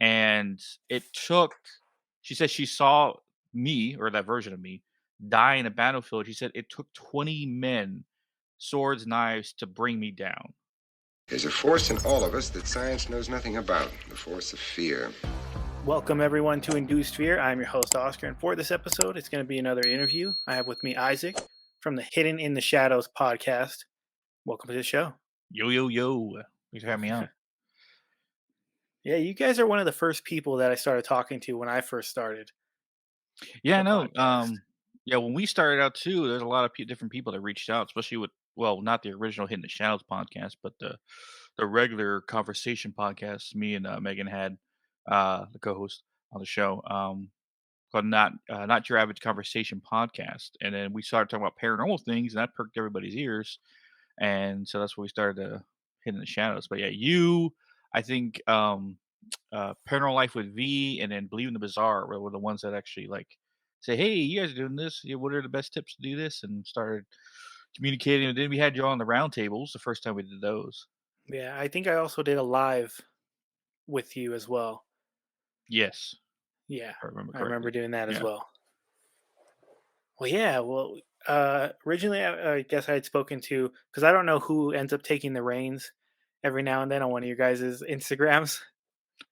and it took. She said she saw me or that version of me die in a battlefield. She said it took 20 men, swords, knives to bring me down. There's a force in all of us that science knows nothing about, the force of fear. Welcome everyone to Induced Fear. I'm your host Oscar, and for this episode, it's going to be another interview. I have with me Isaac from the Hidden in the Shadows podcast. Welcome to the show. Yo yo yo! Thanks for having me on. Yeah, you guys are one of the first people that I started talking to when I first started Yeah, the no, podcast. yeah, when we started out too, there's a lot of different people that reached out, especially with well, not the original Hidden the Shadows podcast, but the regular conversation podcast me and Megan had, the co-host on the show, called not your average conversation podcast, and then we started talking about paranormal things, and that perked everybody's ears, and so that's where we started Hidden the Shadows. But yeah, I think, Paranormal Life with V, and then Believe in the Bizarre were the ones that actually like say, "Hey, you guys are doing this. Yeah, what are the best tips to do this?" And started communicating. And then we had you on the roundtables the first time we did those. Yeah, I think I also did a live with you as well. Yes, Yeah, if I remember I remember correctly. doing that as Yeah. well. Well, yeah, originally I guess I had spoken to, because I don't know who ends up taking the reins every now and then on one of your guys' Instagrams.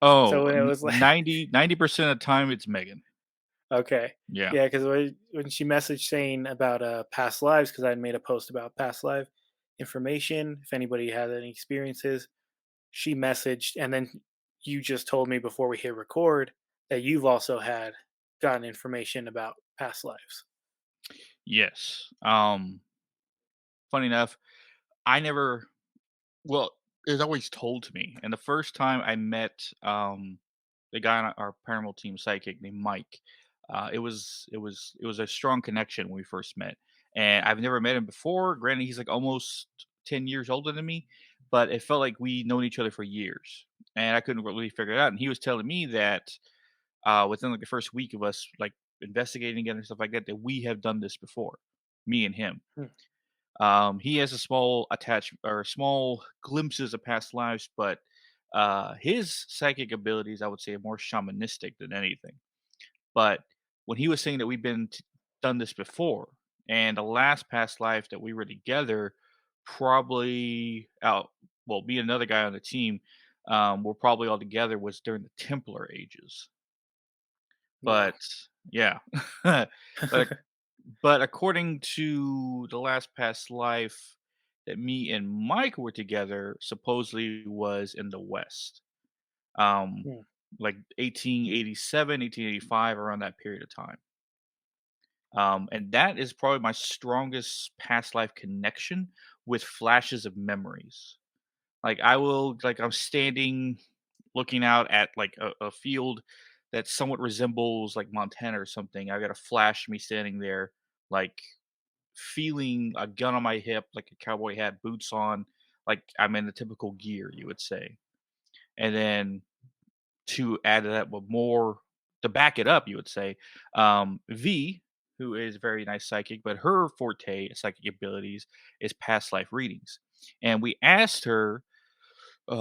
Oh, So it was like 90% of the time it's Megan. okay. Yeah. Yeah, because when she messaged saying about past lives, because I had made a post about past life information, if anybody had any experiences, she messaged, and then you just told me before we hit record that you've also had gotten information about past lives. Yes. Funny enough, I never. Well, it was always told to me, and the first time I met, the guy on our paranormal team psychic named Mike, it was a strong connection when we first met, and I've never met him before. Granted, he's like almost 10 years older than me, but it felt like we known each other for years, and I couldn't really figure it out. And he was telling me that within like the first week of us like investigating together and stuff like that, that we have done this before, me and him. Hmm. He has a small attachment or small glimpses of past lives, but his psychic abilities, I would say, are more shamanistic than anything. But when he was saying that done this before, and the last past life that we were together, probably out, well, me and another guy on the team, were probably all together was during the Templar ages. Wow. But yeah, but but according to the last past life that me and Mike were together, supposedly was in the West. Um, Hmm. like 1887, 1885, around that period of time. And that is probably my strongest past life connection with flashes of memories. Like I will, like I'm standing looking out at like a field that somewhat resembles like Montana or something. I got a flash of me standing there, like feeling a gun on my hip, like a cowboy hat, boots on, like I'm in the typical gear, you would say. And then to add to that, but more to back it up, you would say, V, who is a very nice psychic, but her forte psychic abilities is past life readings. And we asked her,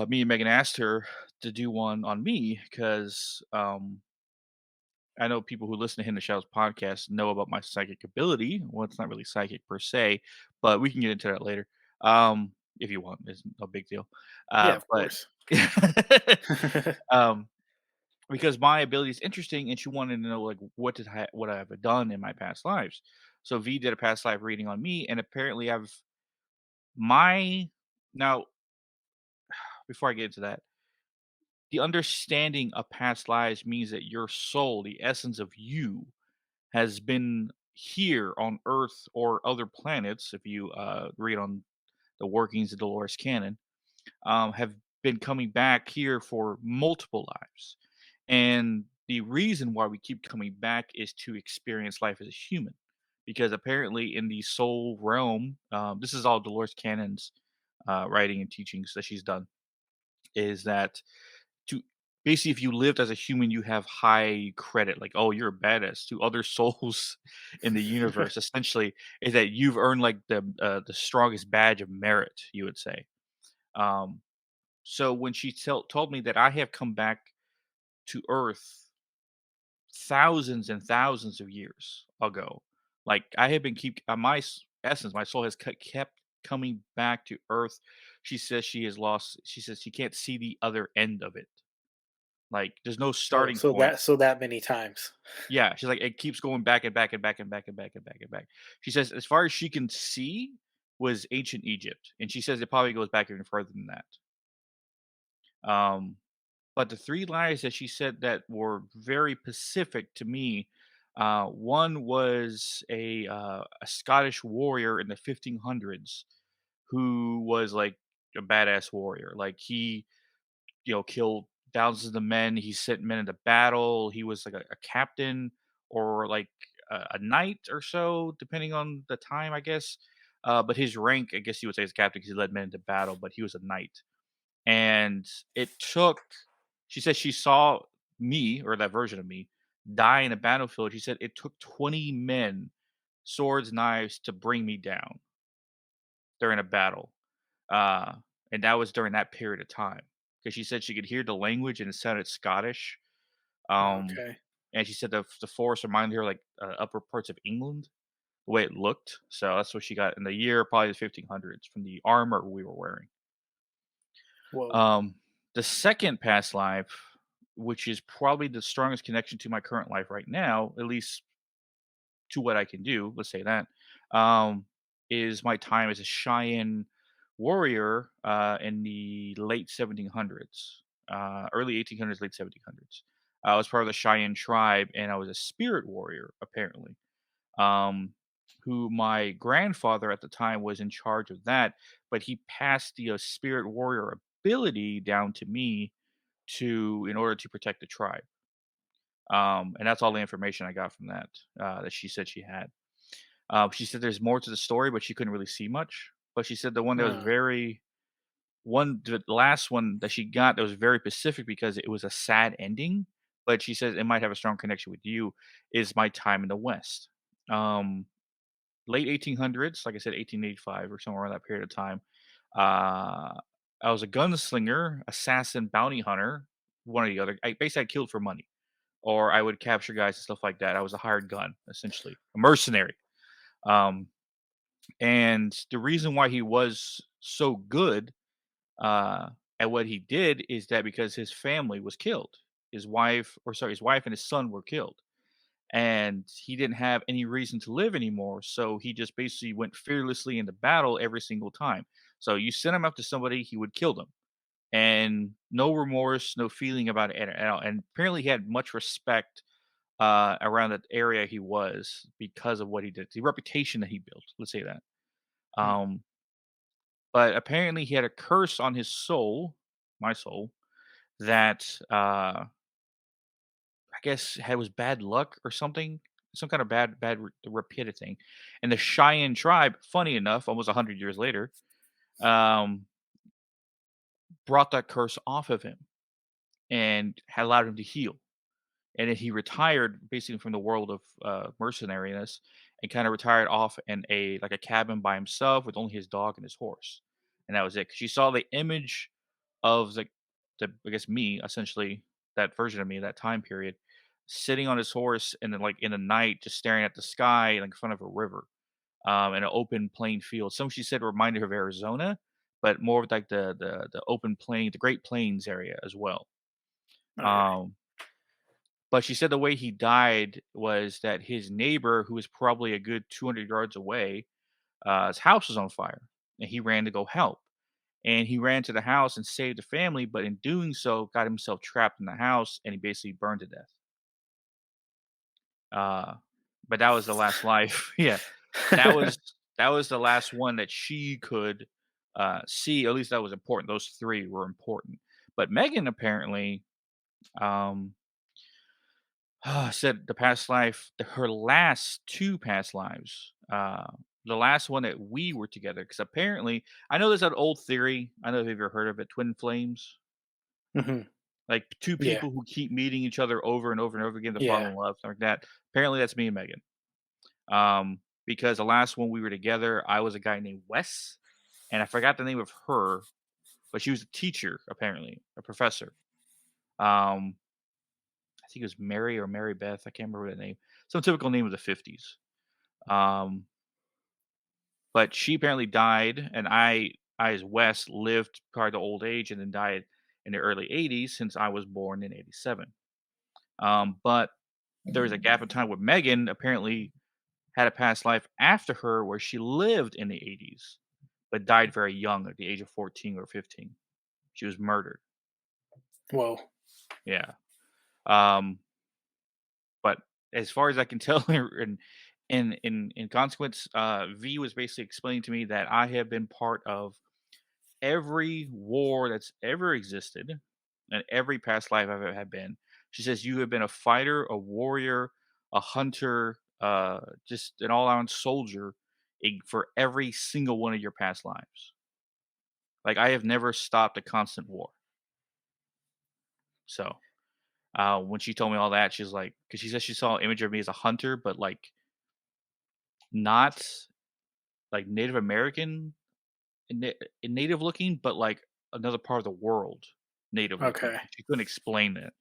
me and Megan asked her to do one on me because I know people who listen to Hidden Shadows podcast know about my psychic ability. Well, it's not really psychic per se, but we can get into that later. If you want, it's no big deal. Yeah, of But course. um, because my ability is interesting, and she wanted to know like what I've done in my past lives. So V did a past life reading on me, and apparently I've my now before I get into that, the understanding of past lives means that your soul, the essence of you, has been here on Earth or other planets, if you read on the workings of Dolores Cannon, have been coming back here for multiple lives. And the reason why we keep coming back is to experience life as a human. Because apparently, in the soul realm, this is all Dolores Cannon's writing and teachings that she's done, is that to basically if you lived as a human you have high credit, like oh you're a badass to other souls in the universe, essentially is that you've earned like the strongest badge of merit, you would say. um so when she told me that I have come back to Earth thousands and thousands of years ago. Like I have been keep my essence, my soul has kept coming back to Earth. She says she has lost. She says she can't see the other end of it. Like there's no So starting point. that many times. Yeah, she's like it keeps going back and back and back and back and back and back and back. She says as far as she can see was ancient Egypt, and she says it probably goes back even further than that. Um, but the three lies that she said that were very specific to me, one was a Scottish warrior in the 1500s who was like a badass warrior. Like he, killed thousands of men. He sent men into battle. He was like a captain or like a knight or so, depending on the time, I guess. But his rank, I guess you would say, is captain because he led men into battle. But he was a knight, and it took she said she saw me, or that version of me, die in a battlefield. She said it took 20 men, swords, knives, to bring me down during a battle. Uh, and that was during that period of time. Because she said she could hear the language and it sounded Scottish. Um, Okay. and she said the forest reminded her like upper parts of England, the way it looked. So that's what she got in the year, probably the 1500s, from the armor we were wearing. Whoa. Um, the second past life, which is probably the strongest connection to my current life right now, at least to what I can do, let's say that, um, is my time as a Cheyenne warrior in the late 1700s, early 1800s, late 1700s. I was part of the Cheyenne tribe, and I was a spirit warrior, apparently. Um, who my grandfather at the time was in charge of that, but he passed the spirit warrior ability down to me to in order to protect the tribe. And that's all the information I got from that that she said she had. She said there's more to the story, but she couldn't really see much. But she said the one that was Uh, the last one that she got that was very specific because it was a sad ending. But she says it might have a strong connection with you. Is my time in the West. Um, Late 1800s, like I said, 1885 or somewhere around that period of time. Uh, I was a gunslinger, assassin, bounty hunter, one or the other. I killed for money, or I would capture guys and stuff like that. I was a hired gun, essentially, a mercenary. Um, and the reason why he was so good uh, at what he did is that because his family was killed. His wife and his son were killed, and he didn't have any reason to live anymore. So he just basically went fearlessly into battle every single time. So you sent him up to somebody, he would kill them, and no remorse, no feeling about it at all. And apparently, he had much respect around that area he was because of what he did, the reputation that he built. Let's say that. hmm. Um, but apparently, he had a curse on his soul, my soul, that I guess had was bad luck or something, some kind of bad repeated thing. And the Cheyenne tribe, funny enough, almost 100 years later, um, brought that curse off of him and had allowed him to heal. And then he retired basically from the world of mercenariness and kind of retired off in a cabin by himself with only his dog and his horse, and that was it. 'Cause she saw the image of the I guess me essentially, that version of me, that time period, sitting on his horse and then like in the night just staring at the sky like in front of a river, in an open plain field. Some she said reminded her of Arizona, but more of like the open plain, the Great Plains area as well. Okay. Um, but she said the way he died was that his neighbor, who was probably a good 200 yards away, his house was on fire, and he ran to go help. And he ran to the house and saved the family, but in doing so, got himself trapped in the house, and he basically burned to death. Uh, but that was the last life. Yeah, that was that was the last one that she could see. At least that was important. Those three were important. But Megan apparently um, said the past life, her last two past lives. The last one that we were together, because apparently, I know there's that old theory. I don't know if you've ever heard of it, twin flames. Hmm. Like two Yeah. people who keep meeting each other over and over and over again to fall Yeah. in love, something like that. Apparently, that's me and Megan. Because the last one we were together, I was a guy named Wes, and I forgot the name of her, but she was a teacher, apparently, a professor. Um, think it was Mary or Mary Beth. I can't remember the name. Some typical name of the 50s. Um, but she apparently died, and I as Wes lived probably to old age, and then died in the early 80s since I was born in 87. But there was a gap of time where Megan apparently had a past life after her where she lived in the 80s, but died very young at the age of 14 or 15. She was murdered. Whoa. Yeah. Um, but as far as I can tell, in consequence, V was basically explaining to me that I have been part of every war that's ever existed and every past life I've ever have been. She says you have been a fighter, a warrior, a hunter, just an all-around soldier for every single one of your past lives. Like I have never stopped a constant war. So when she told me all that, she's like, because she said she saw an image of me as a hunter, but like not like Native American native looking, but like another part of the world native looking. Okay. She couldn't explain it,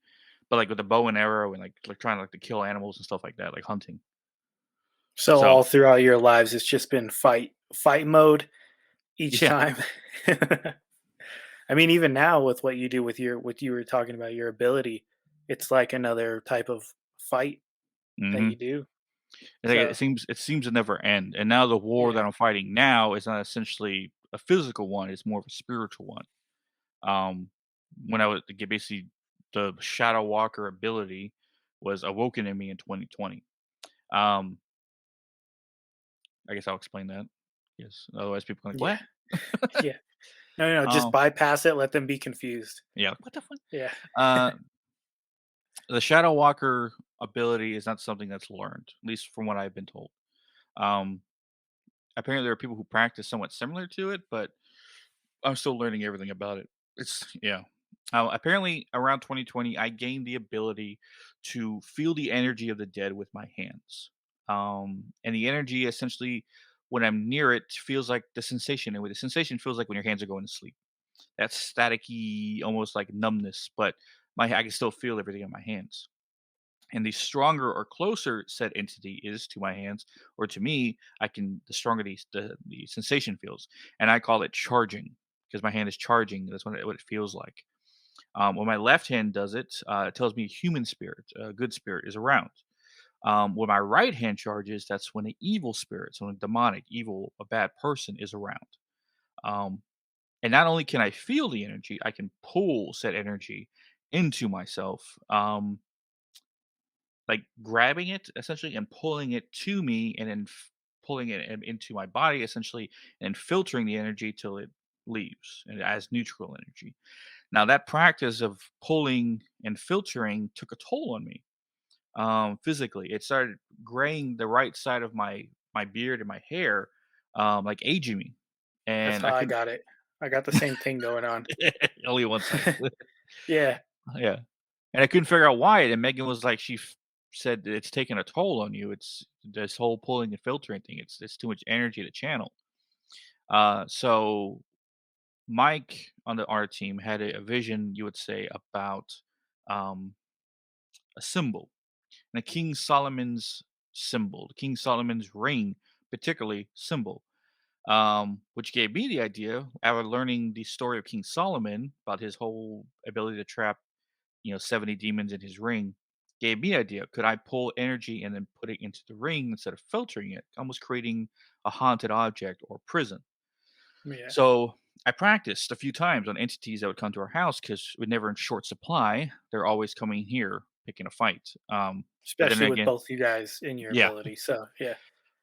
but like with a bow and arrow and like trying to kill animals and stuff like that, like hunting. So So all throughout your lives, it's just been fight mode each yeah, time. I mean, even now with what you do with your what you were talking about your ability, it's like another type of fight that hmm you do. like So it seems to never end. And now the war yeah, that I'm fighting now is not essentially a physical one; it's more of a spiritual one. Um, when I was basically the Shadow Walker ability was awoken in me in 2020. Um, I guess I'll explain that. Yes, otherwise people are like, yeah, "What?" yeah. No, no, no, just Um, bypass it. Let them be confused. yeah, like, "What the fuck?" Yeah. Uh, the Shadow Walker ability is not something that's learned, at least from what I've been told. Um, apparently there are people who practice somewhat similar to it, but I'm still learning everything about it. It's yeah. Apparently, around 2020, I gained the ability to feel the energy of the dead with my hands. And the energy essentially, when I'm near it, feels like the sensation. And what the sensation feels like when your hands are going to sleep. That's staticky, almost like numbness, but I can still feel everything in my hands. And the stronger or closer said entity is to my hands or to me, I can the stronger the sensation feels, and I call it charging because my hand is charging. That's what it feels like. When my left hand does it, it tells me a human spirit, a good spirit is around. When my right hand charges, that's when an evil spirit, so a demonic, evil, a bad person is around. Um, and not only can I feel the energy, I can pull said energy into myself. Like grabbing it essentially and pulling it to me and then pulling it into my body essentially and filtering the energy till it leaves and as neutral energy. Now that practice of pulling and filtering took a toll on me physically. It started graying the right side of my beard and my hair, like aging me, That's and how I I couldn't got it. I got the same thing going on. only one side. Yeah. Yeah. And I couldn't figure out why, and Megan was like, said that it's taking a toll on you. It's this whole pulling and filtering thing. It's too much energy to channel. So Mike on our team had a vision, you would say, about um, a symbol, and a King Solomon's symbol, King Solomon's ring, particularly symbol, which gave me the idea after learning the story of King Solomon about his whole ability to trap 70 demons in his ring, gave me idea. Could I pull energy and then put it into the ring instead of filtering it, almost creating a haunted object or prison? Yeah. So I practiced a few times on entities that would come to our house because we're never in short supply. They're always coming here picking a fight. But then Especially with again, both you guys in your yeah. ability. So yeah.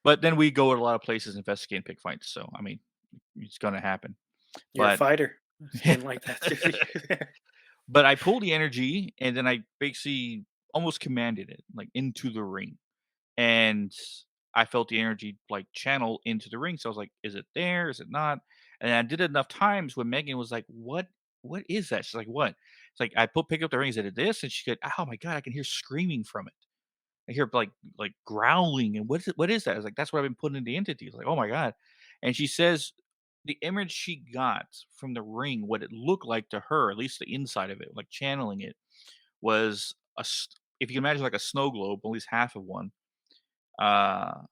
But then we go to a lot of places, investigate, and pick fights. So I mean, it's gonna happen. You're a But fighter. It's getting like that too. but I pulled the energy and then I basically almost commanded it like into the ring. And I felt the energy like channel into the ring. So I was like, "Is it there? Is it not?" And I did it enough times when Megan was like, What is that?" She's like, "What?" It's like I pick up the ring. Is it this? And she said, "Oh my god, I can hear screaming from it. I hear like growling. And what is that?" I was like, "That's what I've been putting in the entity." Like, "Oh my god!" And she says the image she got from the ring, what it looked like to her, at least the inside of it, like channeling it, was if you can imagine like a snow globe, at least half of one, uh,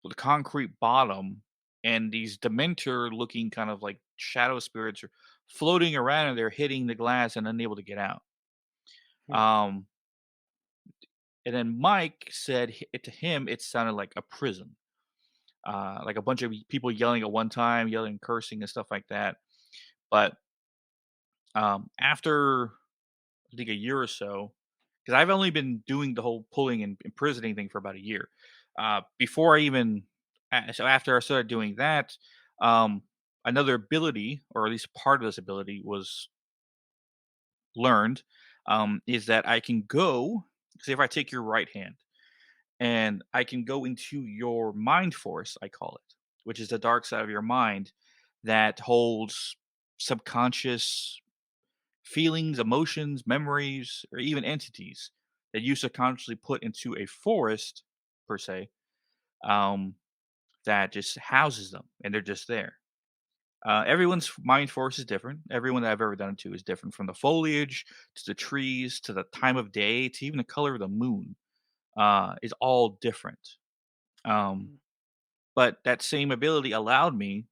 with a concrete bottom, and these Dementor looking kind of like shadow spirits are floating around and they're hitting the glass and unable to get out. Hmm. Um, and then Mike said to him it sounded like a prison, like a bunch of people yelling at one time, yelling, cursing, and stuff like that. But after I think a year or so, because I've only been doing the whole pulling and imprisoning thing for about a year. Before I even, so after I started doing that, um, another ability, or at least part of this ability, was learned. Is that I can go, say, if I take your right hand and I can go into your mind force, I call it, which is the dark side of your mind that holds subconscious feelings, emotions, memories, or even entities that you subconsciously put into a forest, per se, um, that just houses them and they're just there. Everyone's mind force is different. Everyone that I've ever done it to is different, from the foliage to the trees to the time of day to even the color of the moon, is all different. Um, but that same ability allowed me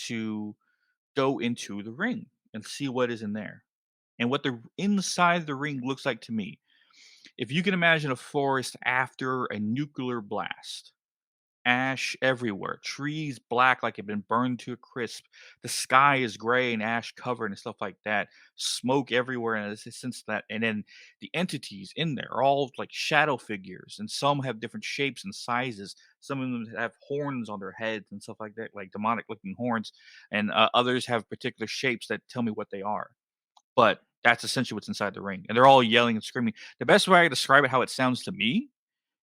to go into the ring and see what is in there and what the inside of the ring looks like to me. If you can imagine a forest after a nuclear blast, ash everywhere, trees black like they've been burned to a crisp, the sky is gray and ash covered and stuff like that, smoke everywhere, and it's since that, and then the entities in there are all like shadow figures, and some have different shapes and sizes. Some of them have horns on their heads and stuff like that, like demonic looking horns, and others have particular shapes that tell me what they are. But that's essentially what's inside the ring, and they're all yelling and screaming. The best way I can describe it, how it sounds to me,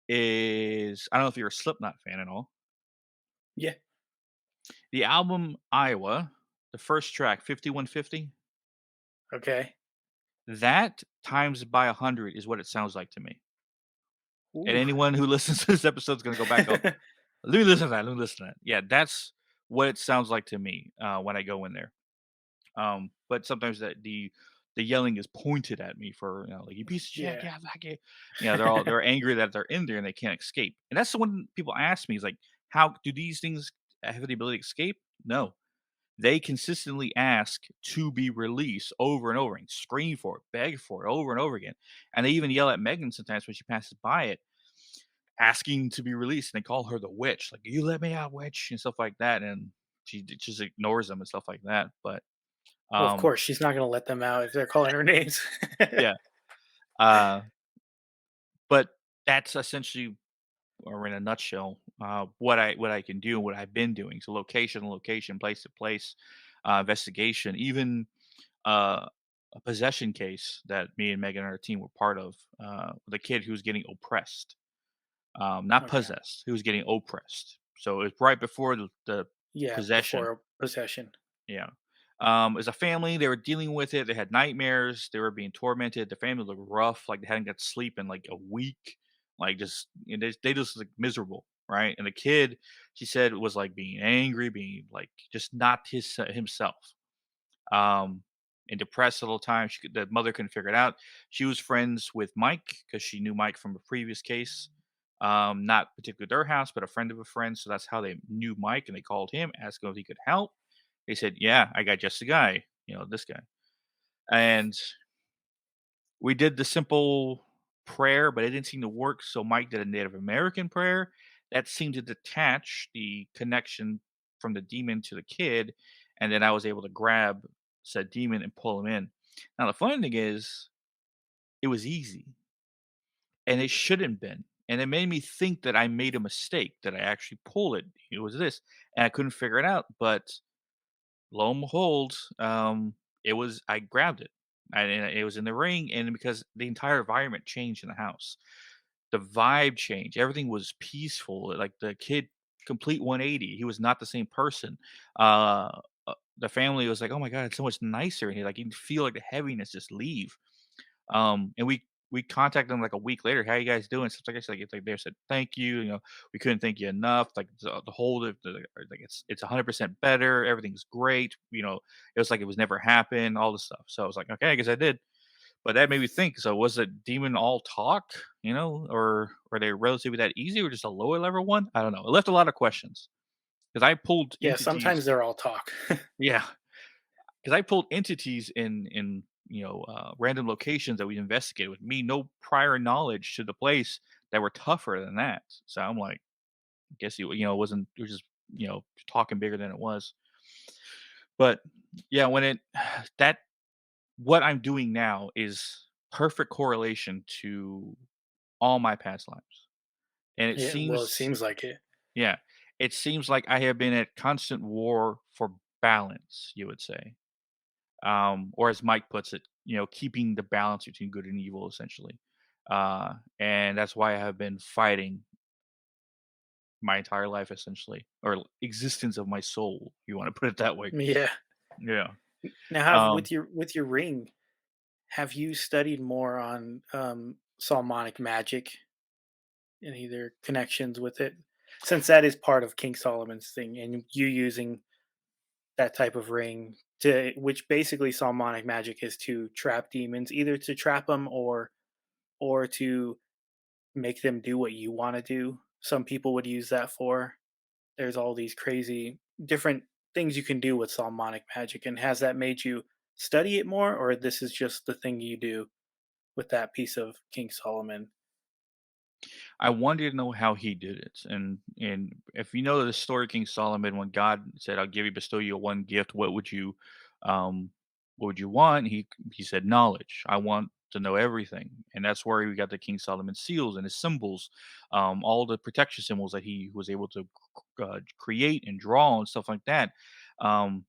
is I don't know if you're a Slipknot fan at all. Yeah. The album Iowa, the first track, 5150, Okay. that times by 100 is what it sounds like to me. And Ooh. anyone who listens to this episode is gonna go back, go, "Let me listen to that, let me listen to that." Yeah, that's what it sounds like to me, when I go in there. But sometimes the yelling is pointed at me for, like, "You piece of shit, Yeah. yeah, fuck you." They're angry that they're in there and they can't escape. And that's the one people ask me is like, "How do these things have the ability to escape?" No. They consistently ask to be released over and over and scream for it, beg for it over and over again. And they even yell at Megan sometimes when she passes by it, asking to be released. And they call her the witch, like, "You let me out, witch," and stuff like that. And she just ignores them and stuff like that. But Well, of um, course, she's not gonna let them out if they're calling her names. yeah. Uh, but that's essentially, or in a nutshell, what I can do and what I've been doing. So location to location, place to place, investigation, even uh, a possession case that me and Megan and our team were part of, with a kid who was getting oppressed, not Okay. possessed, who was getting oppressed. So it was right before the Yeah, possession. before possession. Yeah. As a family, they were dealing with it. They had nightmares. They were being tormented. The family looked rough, like they hadn't got sleep in like a week. Like just, they just like miserable, right? And the kid, she said, was like being angry, being like just not himself, um, and depressed all the time. The mother couldn't figure it out. She was friends with Mike because she knew Mike from a previous case. Not particularly their house, but a friend of a friend. So that's how they knew Mike, and they called him, asking if he could help. They said, "Yeah, I got just the guy. This guy." And we did the simple prayer, but it didn't seem to work. So Mike did a Native American prayer that seemed to detach the connection from the demon to the kid, and then I was able to grab said demon and pull him in. Now the funny thing is, it was easy, and it shouldn't been, and it made me think that I made a mistake, that I actually pulled it. It was this, and I couldn't figure it out. But lo and behold, it was I grabbed it, and it was in the ring, and because the entire environment changed in the house, the vibe changed. Everything was peaceful. Like the kid, complete 180. He was not the same person. The family was like, "Oh my god, it's so much nicer," and he like you can feel like the heaviness just leave. And we contacted them like a week later. "How you guys doing?" Stuff like that. Like, they said, "Thank you. We couldn't thank you enough. Like the whole like it's 100% better. Everything's great. It was like it was never happened. All this stuff." So I was like, "Okay, I guess I did." But that made me think, so was it demon all talk, or were they relatively that easy or just a lower level one? I don't know. It left a lot of questions because I pulled Yeah, entities. sometimes they're all talk. Yeah, because I pulled entities in random locations that we investigated with me no prior knowledge to the place that were tougher than that. So I'm like, I guess it wasn't, it was just talking bigger than it was. But yeah, when it that what I'm doing now is perfect correlation to all my past lives. And it Yeah, well, it seems, seems like it. yeah, it seems like I have been at constant war for balance, you would say. Or as Mike puts it, keeping the balance between good and evil, essentially. And that's why I have been fighting my entire life, essentially, or existence of my soul. You want to put it that way? Yeah. Yeah. Now, have Um, with your ring, have you studied more on Psalmonic magic and either connections with it? Since that is part of King Solomon's thing, and you using that type of ring to which basically Psalmonic magic is to trap demons, either to trap them or to make them do what you want to do. Some people would use that for. There's all these crazy different things you can do with Psalmonic magic, and has that made you study it more, or this is just the thing you do with that piece of King Solomon? I wanted to know how he did it, and if you know the story of King Solomon, when God said, "I'll bestow you one gift," um, what would you want? He said, "Knowledge. I want to know everything," and that's where we got the King Solomon seals and his symbols, all the protection symbols that he was able to create and draw and stuff like that. Um,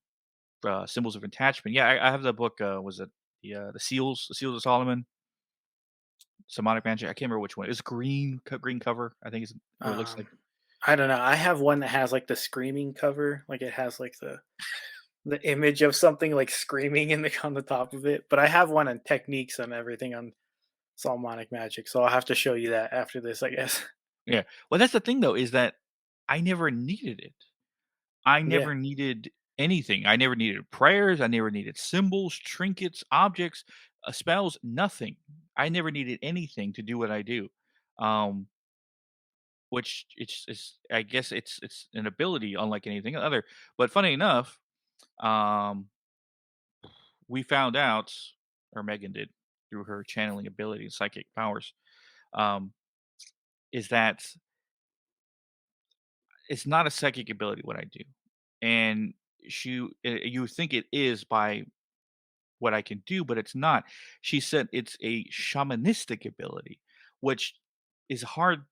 Symbols of attachment. Yeah, I have the book. Was it the Seals of Solomon? Demonic Mansion. I can't remember which one. It's green cover. I think it's or it looks like. Um, I don't know. I have one that has like the screaming cover, like it has like the image of something like screaming in the on the top of it. But I have one on techniques and everything on Psalmonic magic, so I'll have to show you that after this, I guess. Yeah. Well, that's the thing though, is that I never needed it. I Yeah, never needed anything. I never needed prayers. I never needed symbols, trinkets, objects, spells, nothing. I never needed anything to do what I do. Um, which it's I guess it's an ability unlike anything other. But funny enough, um, we found out, or Megan did through her channeling ability and psychic powers, um, is that it's not a psychic ability what I do. And you think it is by what I can do, but it's not. She said it's a shamanistic ability, which is hard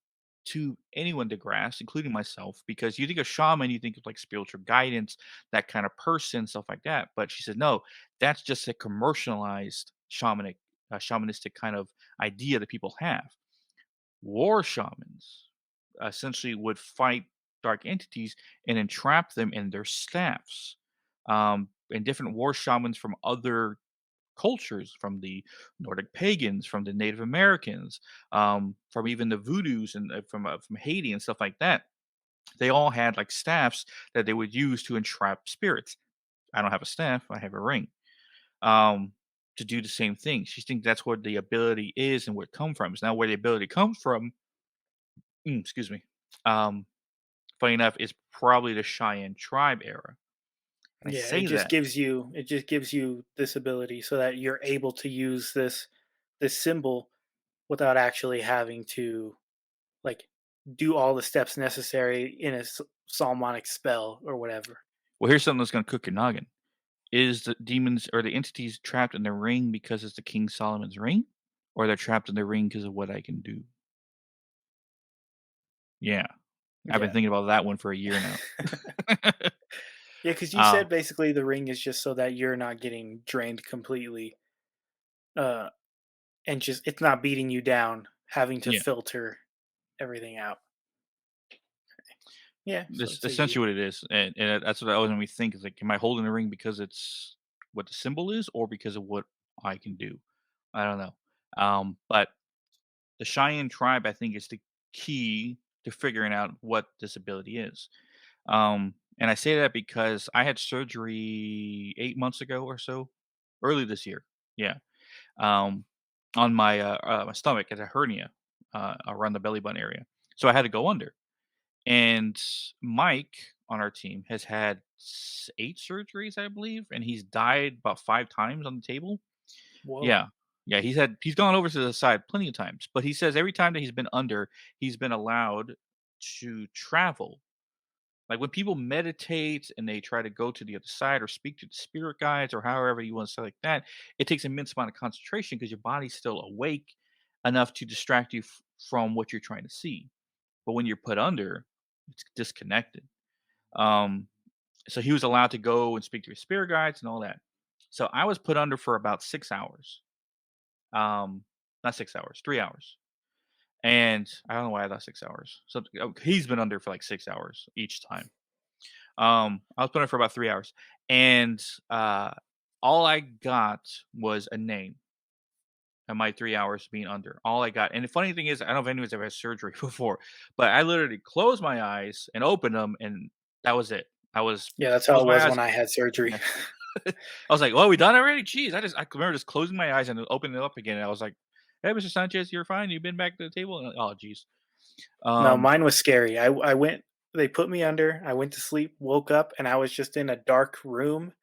to anyone to grasp, including myself, because you think of shaman, you think of like spiritual guidance, that kind of person, stuff like that. But she said, no, that's just a commercialized shamanistic kind of idea that people have. War shamans essentially would fight dark entities and entrap them in their staffs. And different war shamans from other cultures, from the Nordic pagans, from the Native Americans, from even the voodoos and from Haiti and stuff like that. They all had like staffs that they would use to entrap spirits. I don't have a staff; I have a ring. Um, to do the same thing. She thinks that's what the ability is and where it comes from. It's now where the ability comes from. Excuse me. Um, Funny enough, is probably the Cheyenne tribe era. And I yeah. say that. It just gives you this ability so that you're able to use this symbol without actually having to like do all the steps necessary in a psalmonic spell or whatever. Well, here's something that's going to cook your noggin. Is the demons or the entities trapped in the ring because it's the King Solomon's ring, or they're trapped in the ring because of what I can do? Yeah, I've been Yeah. thinking about that one for a year now. Yeah, because you uh, said basically the ring is just so that you're not getting drained completely, uh, and just it's not beating you down, having to yeah, filter everything out. Yeah, so this it's a essentially what it is, and that's what I always made me think is like, am I holding the ring because it's what the symbol is, or because of what I can do? I don't know. But the Cheyenne tribe, I think, is the key to figuring out what this ability is. And I say that because I had surgery 8 months ago or so, early this year. Yeah. um, on my stomach as a hernia around the belly button area. So I had to go under. And Mike on our team has had 8 surgeries, I believe, and he's died about 5 times on the table. Whoa. Yeah. Yeah, he's gone over to the side plenty of times, but he says every time that he's been under, he's been allowed to travel. Like when people meditate and they try to go to the other side or speak to the spirit guides or however you want to say like that, it takes immense amount of concentration because your body's still awake enough to distract you from what you're trying to see. But when you're put under, it's disconnected. Um, so he was allowed to go and speak to his spirit guides and all that. So I was put under for about 6 hours. Not 6 hours, 3 hours. And I don't know why I thought 6 hours. So he's been under for like 6 hours each time. I was put under for about 3 hours. And all I got was a name of my 3 hours being under. All I got. And the funny thing is, I don't know if anyone's ever had surgery before, but I literally closed my eyes and opened them, and that was it. I was Yeah, that's how closed it my was eyes. when I had surgery. Yeah. I was like, "Well, we done already?" Jeez, I remember just closing my eyes and opening it up again. And I was like, "Hey, Mr. Sanchez, you're fine. You've been back to the table." And, oh, jeez. No, Um, mine was scary. I went they put me under, I went to sleep, woke up, and I was just in a dark room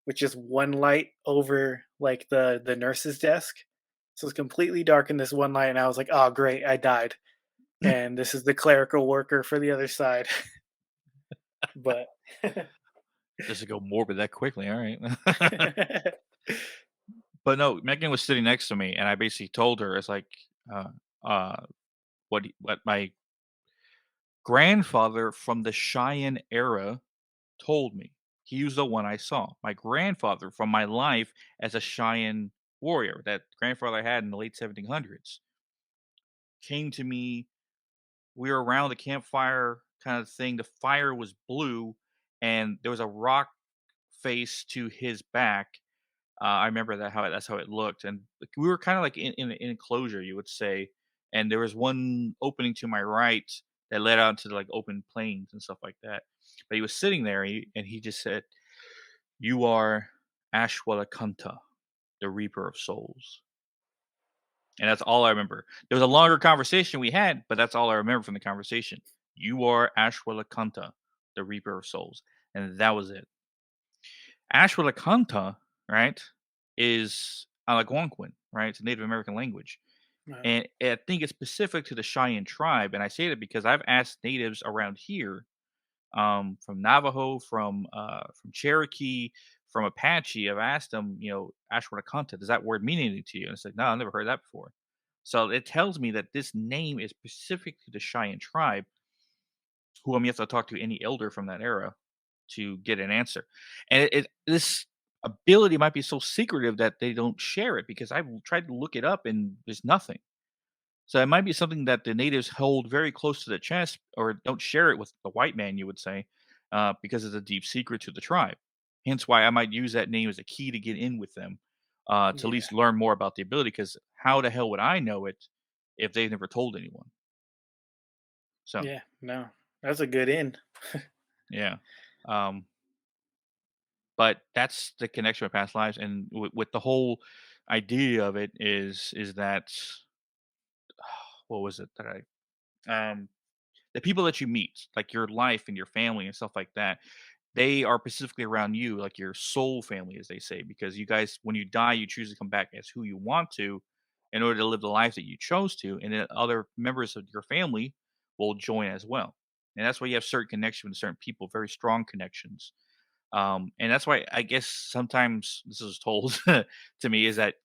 with just one light over, like, the nurse's desk. So it's completely dark in this one light, and I was like, "Oh, great, I died, and this is the clerical worker for the other side." But just to go morbid that quickly. All right. But no, Megan was sitting next to me, and I basically told her, it's like, uh, uh, what my grandfather from the Cheyenne era told me. He was the one I saw. My grandfather from my life as a Cheyenne warrior, that grandfather I had in the late 1700s, came to me. We were around the campfire kind of thing. The fire was blue, and there was a rock face to his back. I remember that's how it looked, and like, we were kind of like in an enclosure, you would say, and there was one opening to my right that led out to like open plains and stuff like that. But he was sitting there, and he just said, "You are Ashwalakanta, the Reaper of Souls," and that's all I remember. There was a longer conversation we had, but that's all I remember from the conversation. You are Ashwalakanta, the Reaper of Souls, and that was it. Ashwalakanta, right, is Algonquin, right? It's a Native American language. Wow. And I think it's specific to the Cheyenne tribe. And I say that because I've asked natives around here, from Navajo, from Cherokee, from Apache, I've asked them, Ashwaubenon, does that word mean anything to you? And it's like, no, I've never heard that before. So it tells me that this name is specific to the Cheyenne tribe, who I'm yet to talk to any elder from that era to get an answer. And this ability might be so secretive that they don't share it because I've tried to look it up and there's nothing. So it might be something that the natives hold very close to the chest or don't share it with the white man, you would say, because it's a deep secret to the tribe. Hence why I might use that name as a key to get in with them, to at Yeah. least learn more about the ability. Because how the hell would I know it if they've never told anyone? So Yeah, no. That's a good in. yeah. Um, but that's the connection with past lives, and with the whole idea of it is that what was it that the people that you meet, like your life and your family and stuff like that, they are specifically around you, like your soul family, as they say, because you guys, when you die, you choose to come back as who you want to in order to live the life that you chose to. And then other members of your family will join as well. And that's why you have certain connection with certain people, very strong connections. And that's why I guess sometimes this is told to me is that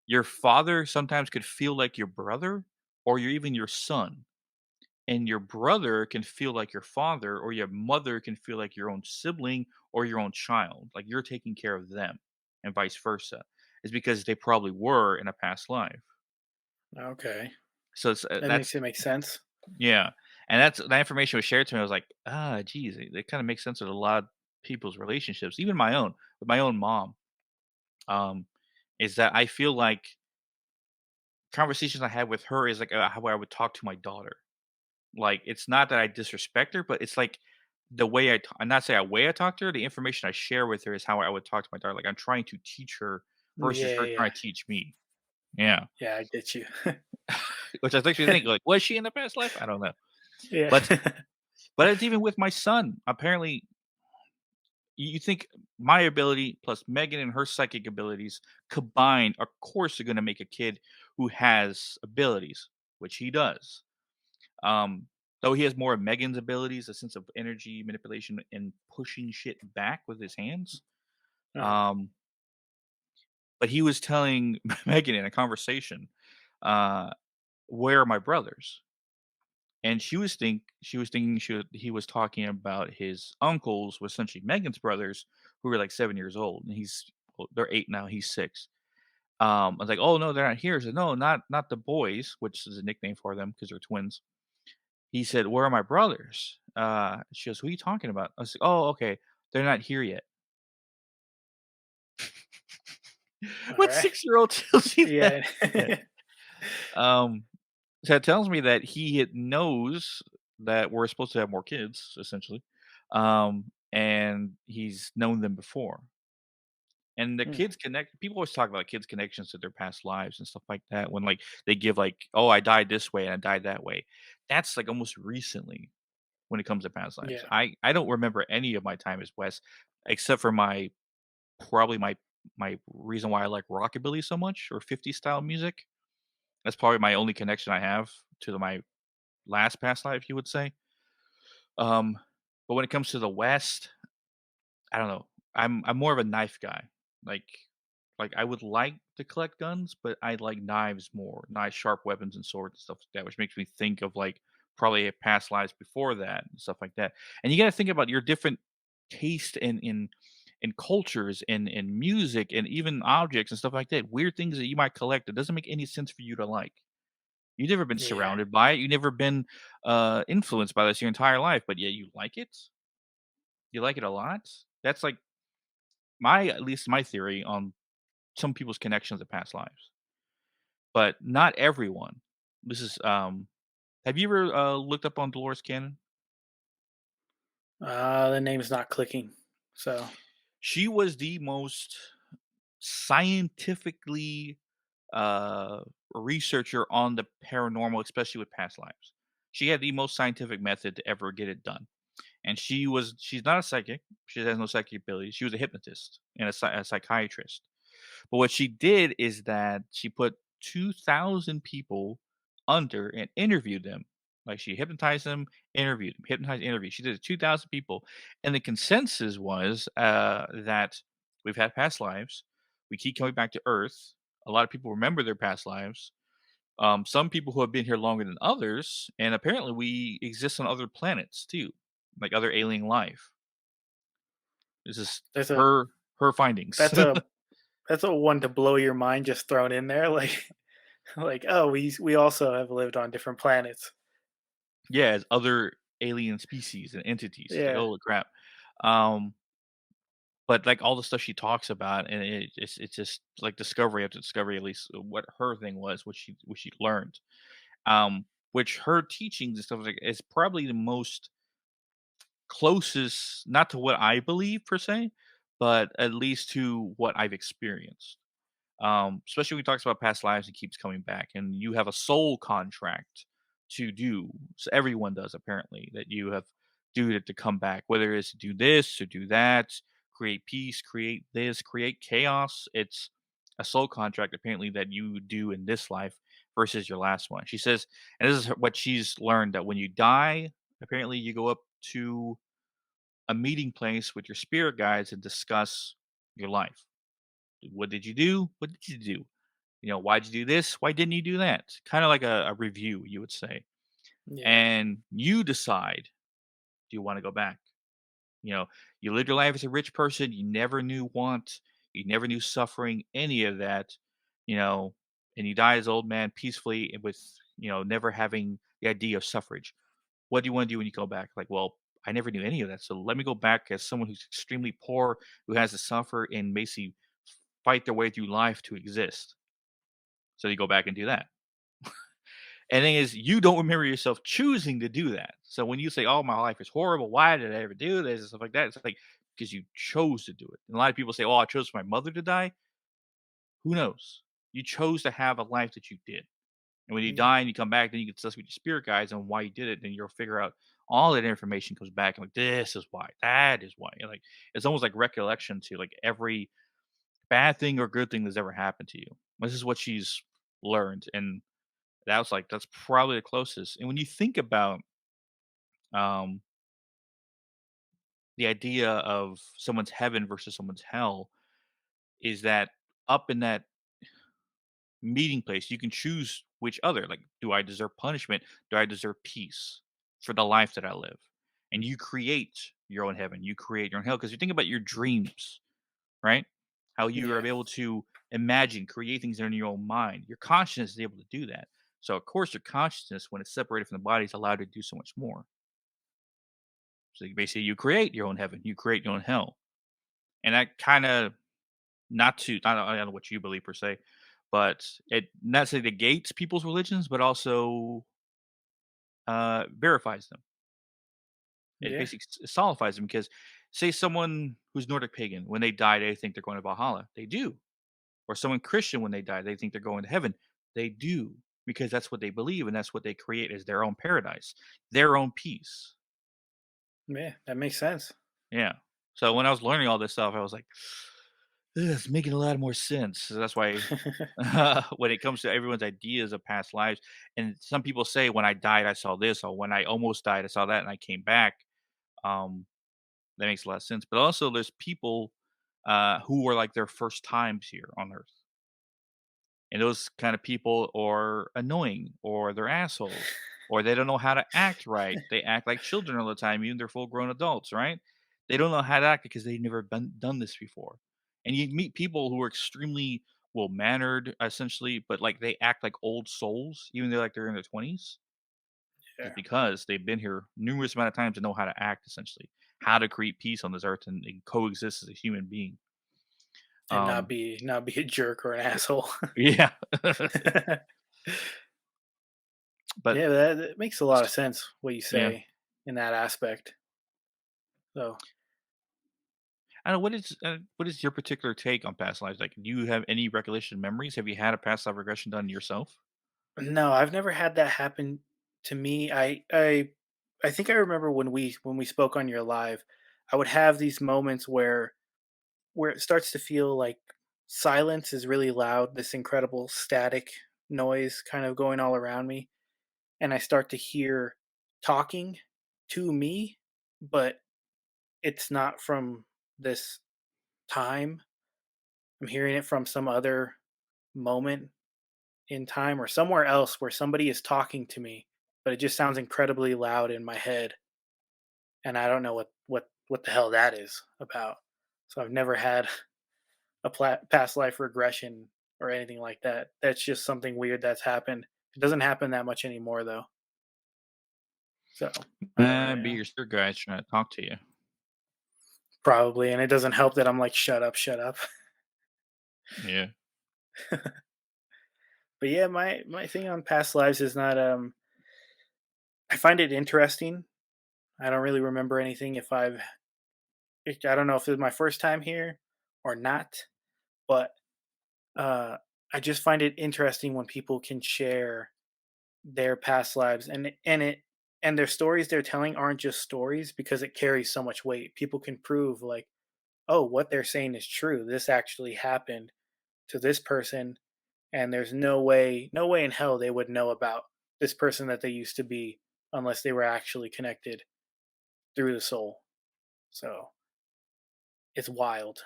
your father sometimes could feel like your brother or you're even your son, and your brother can feel like your father or your mother can feel like your own sibling or your own child, like you're taking care of them, and vice versa, is because they probably were in a past life. Okay. So it's That makes that's it make sense. yeah, and that's that information was shared to me. I was like, geez, it kind of makes sense with a lot of people's relationships, even my own, with my own mom. um is that I feel like conversations I had with her is like how I would talk to my daughter. Like, it's not that I disrespect her, but it's like the way I'm not saying a way I talk to her, the information I share with her is how I would talk to my daughter. Like, I'm trying to teach her versus Yeah, her yeah. trying to teach me. Yeah, Yeah, I get you. which I makes me think like, was she in the past life? I don't know, Yeah. but it's even with my son. Apparently, you think my ability plus Megan and her psychic abilities combined, of course, are going to make a kid who has abilities, which he does. Um, though he has more of Megan's abilities, a sense of energy manipulation and pushing shit back with his hands. Uh-huh. Um, but he was telling Megan in a conversation, uh, "Where are my brothers?" And she was thinking he was talking about his uncles, were essentially Megan's brothers, who were like 7 years old, and they're 8 now, he's 6. I was like, "Oh, no, they're not here." He said, "No, not the boys," which is a nickname for them because 'cause they're twins. He said, "Where are my brothers?" She goes, "Who are you talking about?" I was like, "Oh, okay. They're not here yet." What Alright. 6-year-old tells you that? Yeah. Yeah. Um, so it tells me that he knows that we're supposed to have more kids, essentially, and he's known them before. And the Mm, kids connect people always talk about kids' connections to their past lives and stuff like that when, like, they give, like, "Oh, I died this way and I died that way." That's, like, almost recently when it comes to past lives. yeah. I don't remember any of my time as Wes, except for probably my reason why I like rockabilly so much or 50s style music. That's probably my only connection I have to my last past life, you would say. Um, but when it comes to the West, I don't know. I'm more of a knife guy. Like I would like to collect guns, but I like knives more. Nice sharp weapons and swords and stuff like that, which makes me think of like probably past lives before that and stuff like that. And you got to think about your different taste in cultures and in music and even objects and stuff like that. Weird things that you might collect that doesn't make any sense for you to like. You've never been Yeah. surrounded by it. You've never been influenced by this your entire life, but yet you like it. You like it a lot. That's like at least my theory on some people's connections to past lives, but not everyone. This is have you ever looked up on Dolores Cannon? The name's not clicking. So, She was the most scientifically uh researcher on the paranormal, especially with past lives. She had the most scientific method to ever get it done. And she's not a psychic. She has no psychic ability. She was a hypnotist and a psychiatrist. But what she did is that she put 2,000 people under and interviewed them. Like she hypnotized them, interviewed them, hypnotized, interviewed. She did it 2,000 people, and the consensus was that we've had past lives. We keep coming back to Earth. A lot of people remember their past lives. Some people who have been here longer than others, and apparently we exist on other planets too, like other alien life. This is there's a her findings. that's a that's a one to blow your mind just thrown in there, like like, "Oh, we also have lived on different planets." Yeah, as other alien species and entities. It's like, Yeah. holy crap. Um, but like all the stuff she talks about, and it's just like discovery after discovery, at least what her thing was, what she learned. Which her teachings and stuff like is probably the most closest, not to what I believe per se, but at least to what I've experienced. Especially when he talks about past lives and keeps coming back, and you have a soul contract to do. So everyone does apparently that you have do it to come back, whether it's to do this or do that, create peace, create this, create chaos. It's a soul contract apparently that you do in this life versus your last one. She says, and this is what she's learned that when you die, apparently you go up to a meeting place with your spirit guides and discuss your life. What did you do? What did you do? Why'd you do this? Why didn't you do that? Kind of like a review, you would say. Yeah. And you decide, do you want to go back? You know, you lived your life as a rich person. You never knew want. You never knew suffering, any of that, you know, and you die as old man peacefully and with, never having the idea of suffrage. What do you want to do when you go back? Like, well, I never knew any of that. So let me go back as someone who's extremely poor, who has to suffer and basically fight their way through life to exist. So you go back and do that. And thing is, you don't remember yourself choosing to do that. So when you say, "Oh, my life is horrible. Why did I ever do this?" and stuff like that, it's like because you chose to do it. And a lot of people say, "Oh, I chose for my mother to die." Who knows? You chose to have a life that you did. And when you Yeah. die and you come back, then you can discuss with your spirit guides on why you did it. Then you'll figure out all that information comes back and like this is why, that is why. And like it's almost like recollection to like every bad thing or good thing that's ever happened to you. This is what she's learned, and that's probably the closest. And when you think about um the idea of someone's heaven versus someone's hell, is that up in that meeting place, you can choose which other. Like, do I deserve punishment? Do I deserve peace for the life that I live? And you create your own heaven. You create your own hell because you think about your dreams, right? How you are Yeah. able to imagine, create things in your own mind. Your consciousness is able to do that. So, of course, your consciousness, when it's separated from the body, is allowed to do so much more. So, basically, you create your own heaven. You create your own hell, and that kind of I don't know what you believe per se, but it not necessarily negates people's religions, but also verifies them. It Yeah. basically solidifies them because, say, someone who's Nordic pagan, when they die, they think they're going to Valhalla. They do. Or someone Christian, when they die, they think they're going to heaven. They do because that's what they believe and that's what they create as their own paradise, their own peace. Yeah. That makes sense. Yeah. So when I was learning all this stuff, I was like, "Ugh, it's making a lot more sense." So that's why when it comes to everyone's ideas of past lives, and some people say, "When I died, I saw this," or "When I almost died, I saw that, and I came back." Um, that makes a lot of sense. But also, there's people who are like their first times here on Earth, and those kind of people are annoying, or they're assholes, or they don't know how to act right. They act like children all the time, even they're full grown adults, right? They don't know how to act because they've never done this before. And you meet people who are extremely well mannered, essentially, but like they act like old souls, even though like they're in their 20s, just Yeah. because they've been here numerous amount of times to know how to act, essentially, how to create peace on this earth and coexist as a human being. And Um, not be a jerk or an asshole. yeah, but Yeah, that makes a lot of sense what you yeah. say in that aspect. So I don't know what is your particular take on past lives? Like, do you have any recollection memories? Have you had a past life regression done yourself? no, I've never had that happen to me. I think I remember when we spoke on your live, I would have these moments where it starts to feel like silence is really loud, this incredible static noise kind of going all around me, and I start to hear talking to me, but it's not from this time. I'm hearing it from some other moment in time or somewhere else where somebody is talking to me, but it just sounds incredibly loud in my head, and I don't know what the hell that is about. So I've never had a past life regression or anything like that. That's just something weird that's happened. It doesn't happen that much anymore though. So I don't really Be know. your spirit guides trying to talk to you. Probably, and it doesn't help that I'm like, shut up. Yeah. But yeah, my thing on past lives is not I find it interesting. I don't really remember anything I don't know if it was my first time here or not, but uh I just find it interesting when people can share their past lives and their stories they're telling aren't just stories because it carries so much weight. People can prove like, oh, what they're saying is true. This actually happened to this person and there's no way in hell they would know about this person that they used to be unless they were actually connected through the soul. So it's wild.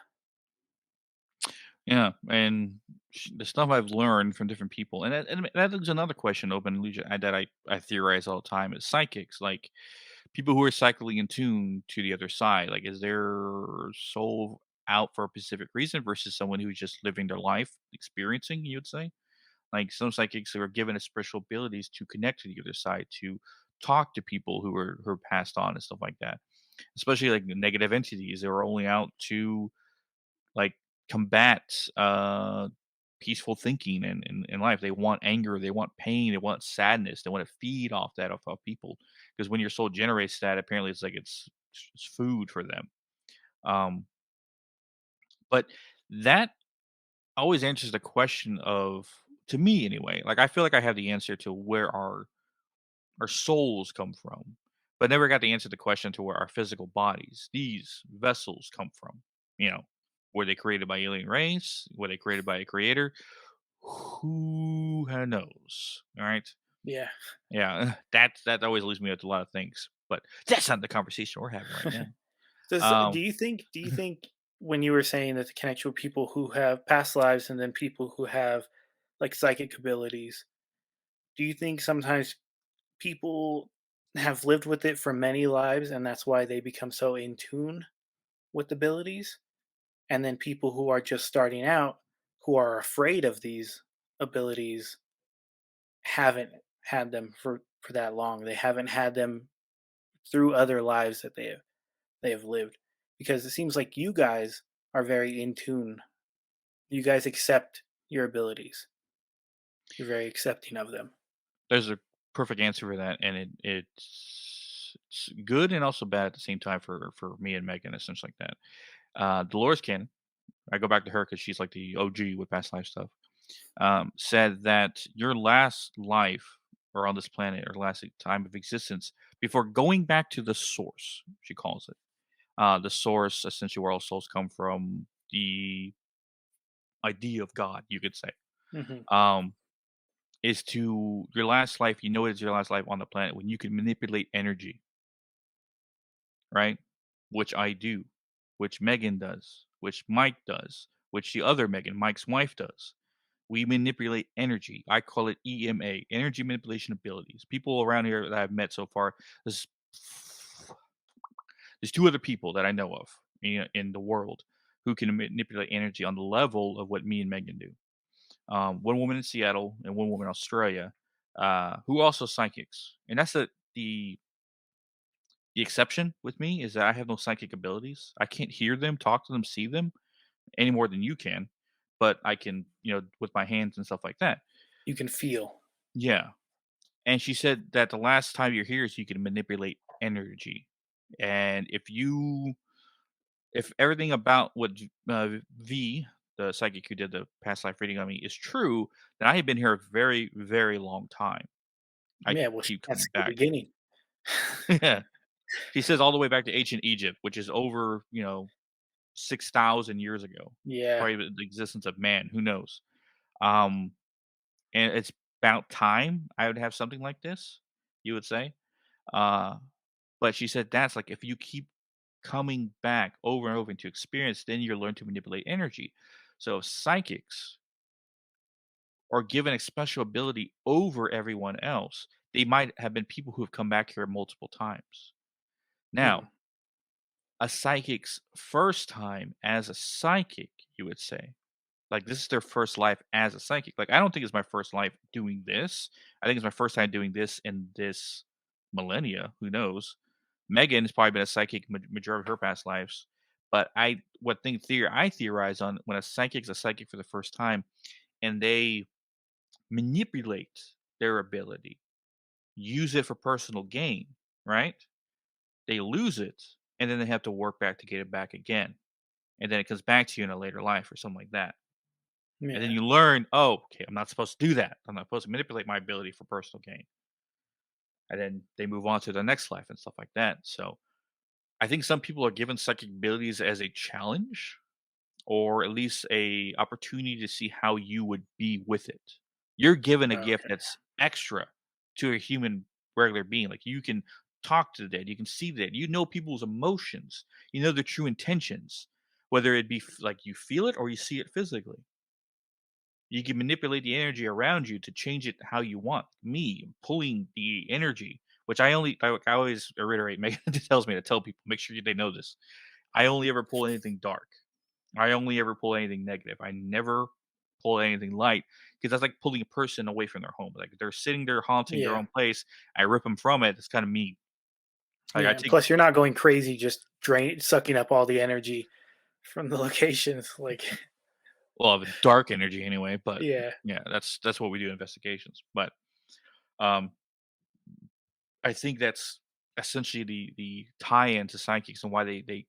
Yeah, and the stuff I've learned from different people, and that is another question open that I theorize all the time is psychics, like people who are psychically in tune to the other side. Like, is their soul out for a specific reason versus someone who's just living their life, experiencing? You would say, like some psychics are given a special abilities to connect to the other side, to talk to people who are passed on and stuff like that. Especially like the negative entities, they are only out to like combat peaceful thinking in life. They want anger, they want pain, they want sadness, they want to feed off that of people. Because when your soul generates that, apparently it's like it's food for them. Um, but that always answers the question of, to me anyway, like I feel like I have the answer to where our souls come from, but never got the answer to the question to where our physical bodies, these vessels, come from. You know, were they created by alien race? Were they created by a creator? Who knows? All right. Yeah. Yeah, that always leaves me with a lot of things, but that's not the conversation we're having right now. Do Um, you think when you were saying that the connection with people who have past lives and then people who have like psychic abilities, do you think sometimes people have lived with it for many lives and that's why they become so in tune with abilities? And then people who are just starting out who are afraid of these abilities haven't had them for that long. They haven't had them through other lives that they have lived, because it seems like you guys are very in tune. You guys accept your abilities. You're very accepting of them. there's a perfect answer for that, and it's good and also bad at the same time for me and Megan, essentially like that. Dolores Cannon, I go back to her because she's like the OG with past life stuff. Said that your last life or on this planet or last time of existence before going back to the source, she calls it. The source, essentially, where all souls come from, the idea of God, you could say, Hmm. um, is to your last life. You know, it's your last life on the planet when you can manipulate energy, right? Which I do, which Megan does, which Mike does, which the other Megan, Mike's wife, does. We manipulate energy. I call it EMA, energy manipulation abilities. People around here that I've met so far, there's, there's two other people that I know of in the world who can manipulate energy on the level of what me and Megan do. One woman in Seattle and one woman in Australia, who are also psychics, and that's the exception with me is that I have no psychic abilities. I can't hear them, talk to them, see them any more than you can, but I can, with my hands and stuff like that. You can feel. Yeah. And she said that the last time you're here is you can manipulate energy. And if everything about what V, the psychic who did the past life reading on me, is true, then I have been here a very, very long time. I Yeah, well, keep that's coming the back. beginning. Yeah. She says all the way back to ancient Egypt, which is over, 6,000 years ago. Yeah, Probably the existence of man, who knows? Um, and it's about time I would have something like this, you would say. Uh, but she said that's like if you keep coming back over and over into experience, then you learn to manipulate energy. So if psychics are given a special ability over everyone else, they might have been people who have come back here multiple times. mhm, Now, a psychic's first time as a psychic, you would say, like, this is their first life as a psychic. Like, I don't think it's my first life doing this. I think it's my first time doing this in this millennia. Who knows? Megan has probably been a psychic majority of her past lives. But I theorize on when a psychic's a psychic for the first time and they manipulate their ability, use it for personal gain, right? They lose it and then they have to work back to get it back again. And then it comes back to you in a later life or something like that. And then yeah, you learn, oh, okay, I'm not supposed to do that. I'm not supposed to manipulate my ability for personal gain. And then they move on to the next life and stuff like that. So I think some people are given psychic abilities as a challenge or at least a opportunity to see how you would be with it. You're given a gift okay, that's extra to a human regular being. Like you can talk to the dead, you can see the dead, you know people's emotions, you know their true intentions, whether it be like you feel it or you see it physically. You can manipulate the energy around you to change it how you want. Me pulling the energy, which I always reiterate. Megan tells me to tell people, make sure they know this. I only ever pull anything dark. I only ever pull anything negative. I never pull anything light because that's like pulling a person away from their home. Like they're sitting there haunting their yeah, own place. I rip them from it. It's kind of mean. Like I yeah. And take plus, you're not going crazy, just sucking up all the energy from the locations. Like, well, of dark energy anyway. But yeah, yeah, that's what we do in investigations. But um, I think that's essentially the tie-in to psychics and why they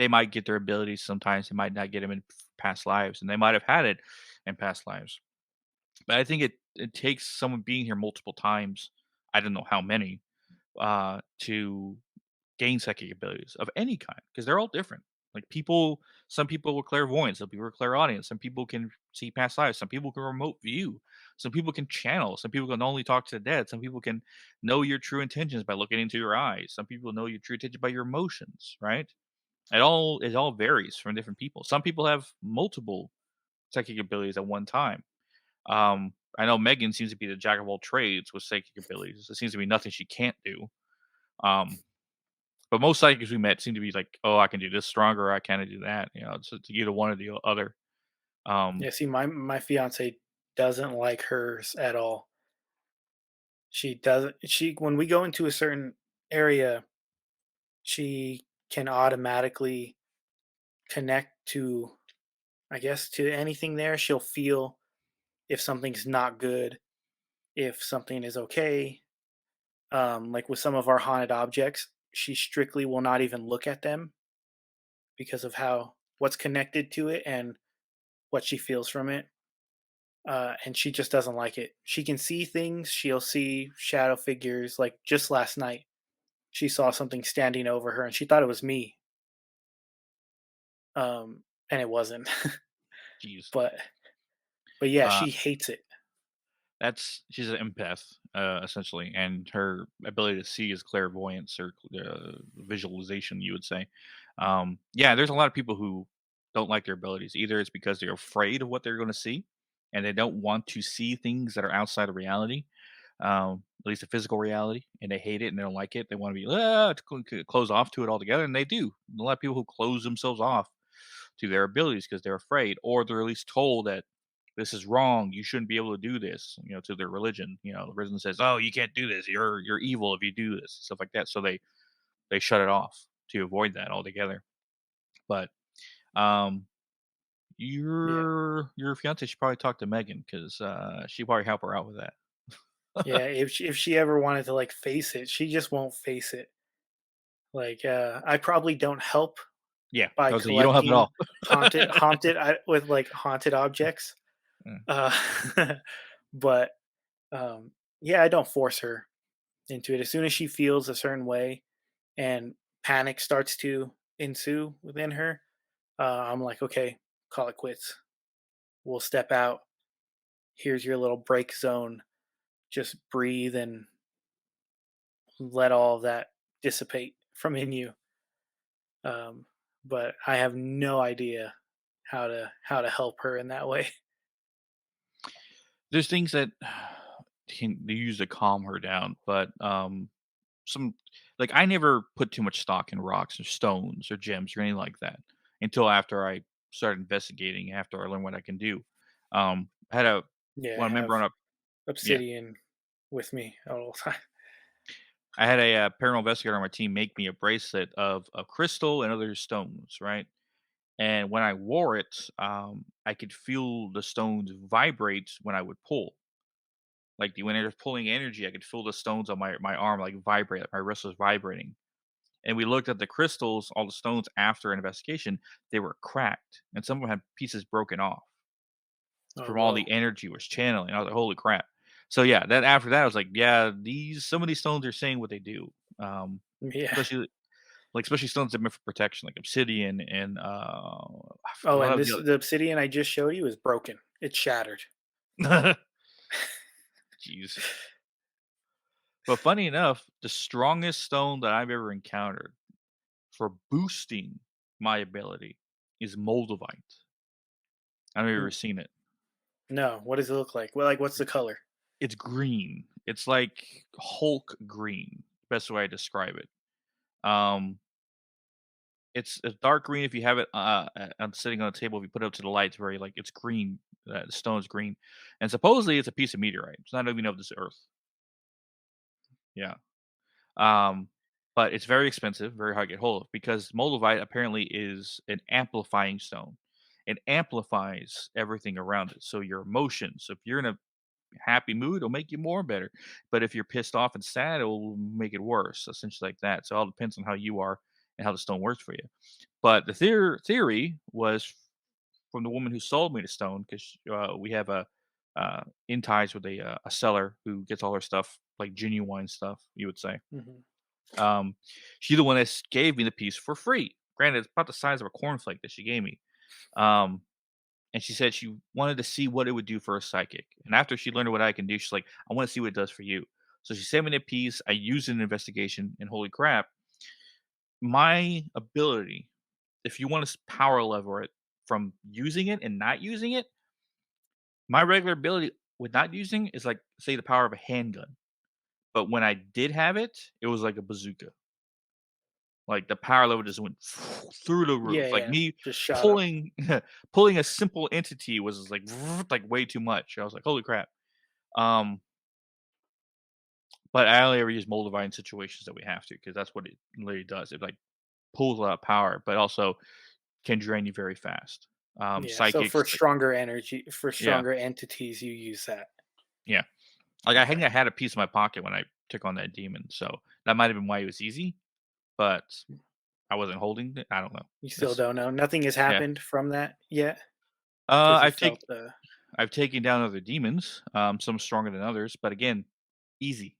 they might get their abilities sometimes, they might not get them in past lives, and they might have had it in past lives. But I think it takes someone being here multiple times, I don't know how many, to gain psychic abilities of any kind because they're all different. Like people, some people were clairvoyant, some people were clairaudient, some people can see past lives, some people can remote view, some people can channel, some people can only talk to the dead, some people can know your true intentions by looking into your eyes, some people know your true intention by your emotions, right? It all varies from different people. Some people have multiple psychic abilities at one time. I know Megan seems to be the jack of all trades with psychic abilities. There seems to be nothing she can't do. Um, but most psychics we met seem to be like, "Oh, I can do this stronger, or I can't do that." It's either one or the other. Um, Yeah, see, my fiance doesn't like hers at all. She doesn't. She when we go into a certain area, she can automatically connect to, I guess, to anything there. She'll feel if something's not good, if something is okay. Like with some of our haunted objects, she strictly will not even look at them because of how what's connected to it and what she feels from it. And she just doesn't like it. She can see things. She'll see shadow figures. Like just last night, she saw something standing over her, and she thought it was me. And it wasn't. Jeez, but but yeah, uh, she hates it. that's she's an empath, essentially, and her ability to see is clairvoyance or visualization, you would say. Yeah, there's a lot of people who don't like their abilities. Either it's because they're afraid of what they're going to see, and they don't want to see things that are outside of reality, at least the physical reality, and they hate it and they don't like it. They want to be close off to it altogether, and they do. A lot of people who close themselves off to their abilities because they're afraid, or they're at least told that this is wrong. You shouldn't be able to do this. To their religion. The religion says, "Oh, you can't do this. You're evil if you do this," stuff like that. So they shut it off to avoid that altogether. But um, Yeah, your fiance should probably talk to Megan because she probably help her out with that. yeah. If she ever wanted to like face it, she just won't face it. Like I probably don't help Yeah, by I was like, you don't help at collecting all. with like haunted objects. Mm. Uh, but yeah, I don't force her into it. As soon as she feels a certain way and panic starts to ensue within her, I'm like, okay, call it quits. We'll step out. Here's your little break zone. Just breathe and let all of that dissipate from in you. But I have no idea how to help her in that way. There's things that can be used to calm her down, but some like I never put too much stock in rocks or stones or gems or anything like that until after I started investigating. After I learned what I can do, I had a Yeah, I when I remember have growing up, yeah, obsidian with me at all time. I had a paranormal investigator on my team make me a bracelet of a crystal and other stones, right? And when I wore it, I could feel the stones vibrate when I would pull. Like when I was pulling energy, I could feel the stones on my arm like vibrate. Like my wrist was vibrating. And we looked at the crystals, all the stones after an investigation, they were cracked, and some of them had pieces broken off Oh from all whoa, the energy was channeling. I was like, "Holy crap!" So yeah, that after that, I was like, "Yeah, these some of these stones are saying what they do." yeah. Especially stones that are meant for protection, like obsidian and a Oh, lot and of the this the obsidian I just showed you is broken. It's shattered. other. Jeez. But funny enough, the strongest stone that I've ever encountered for boosting my ability is moldavite. I don't know if you've ever Mm, seen it. no, what does it look like? Well, like what's the color? It's green. It's like Hulk green, best way I describe it. Um, it's a dark green if you have it, sitting on a table, if you put it up to the light, it's very like it's green, the stone is green, and supposedly it's a piece of meteorite. It's not even of this earth. Yeah. Um, but it's very expensive, very hard to get hold of because moldavite apparently is an amplifying stone. It amplifies everything around it. So your emotions, if you're in a happy mood, it'll make you more better. But if you're pissed off and sad, it will make it worse, essentially like that. So it all depends on how you are and how the stone works for you. But the theory was from the woman who sold me the stone, because we have in ties with a seller who gets all her stuff, like genuine stuff, you would say. Mhm. Um, she the one that gave me the piece for free. Granted, it's about the size of a cornflake that she gave me. Um, and she said she wanted to see what it would do for a psychic. And after she learned what I can do, she's like, I want to see what it does for you. So she sent me the piece. I used it in an investigation, and holy crap, my ability, if you want to power level it from using it and not using it, my regular ability with not using is like, say, the power of a handgun. But when I did have it, it was like a bazooka. Like, the power level just went through the roof. Yeah, Like, yeah. me Just shot up. pulling pulling a simple entity was like like way too much. I was like, "Holy crap." Um, but I only ever use Moldavine in situations that we have to, because that's what it literally does. It, like, pulls a lot of power, but also can drain you very fast. Yeah. So for Psychics, like, stronger energy, for yeah, stronger entities, you use that. yeah. Like, I Okay. think I had a piece in my pocket when I took on that demon, so that might have been why it was easy, but I wasn't holding it. I don't know. You still It's don't know. Nothing has yeah. happened from that yet because you I've felt taken the. I've taken down other demons, some stronger than others, but again, easy.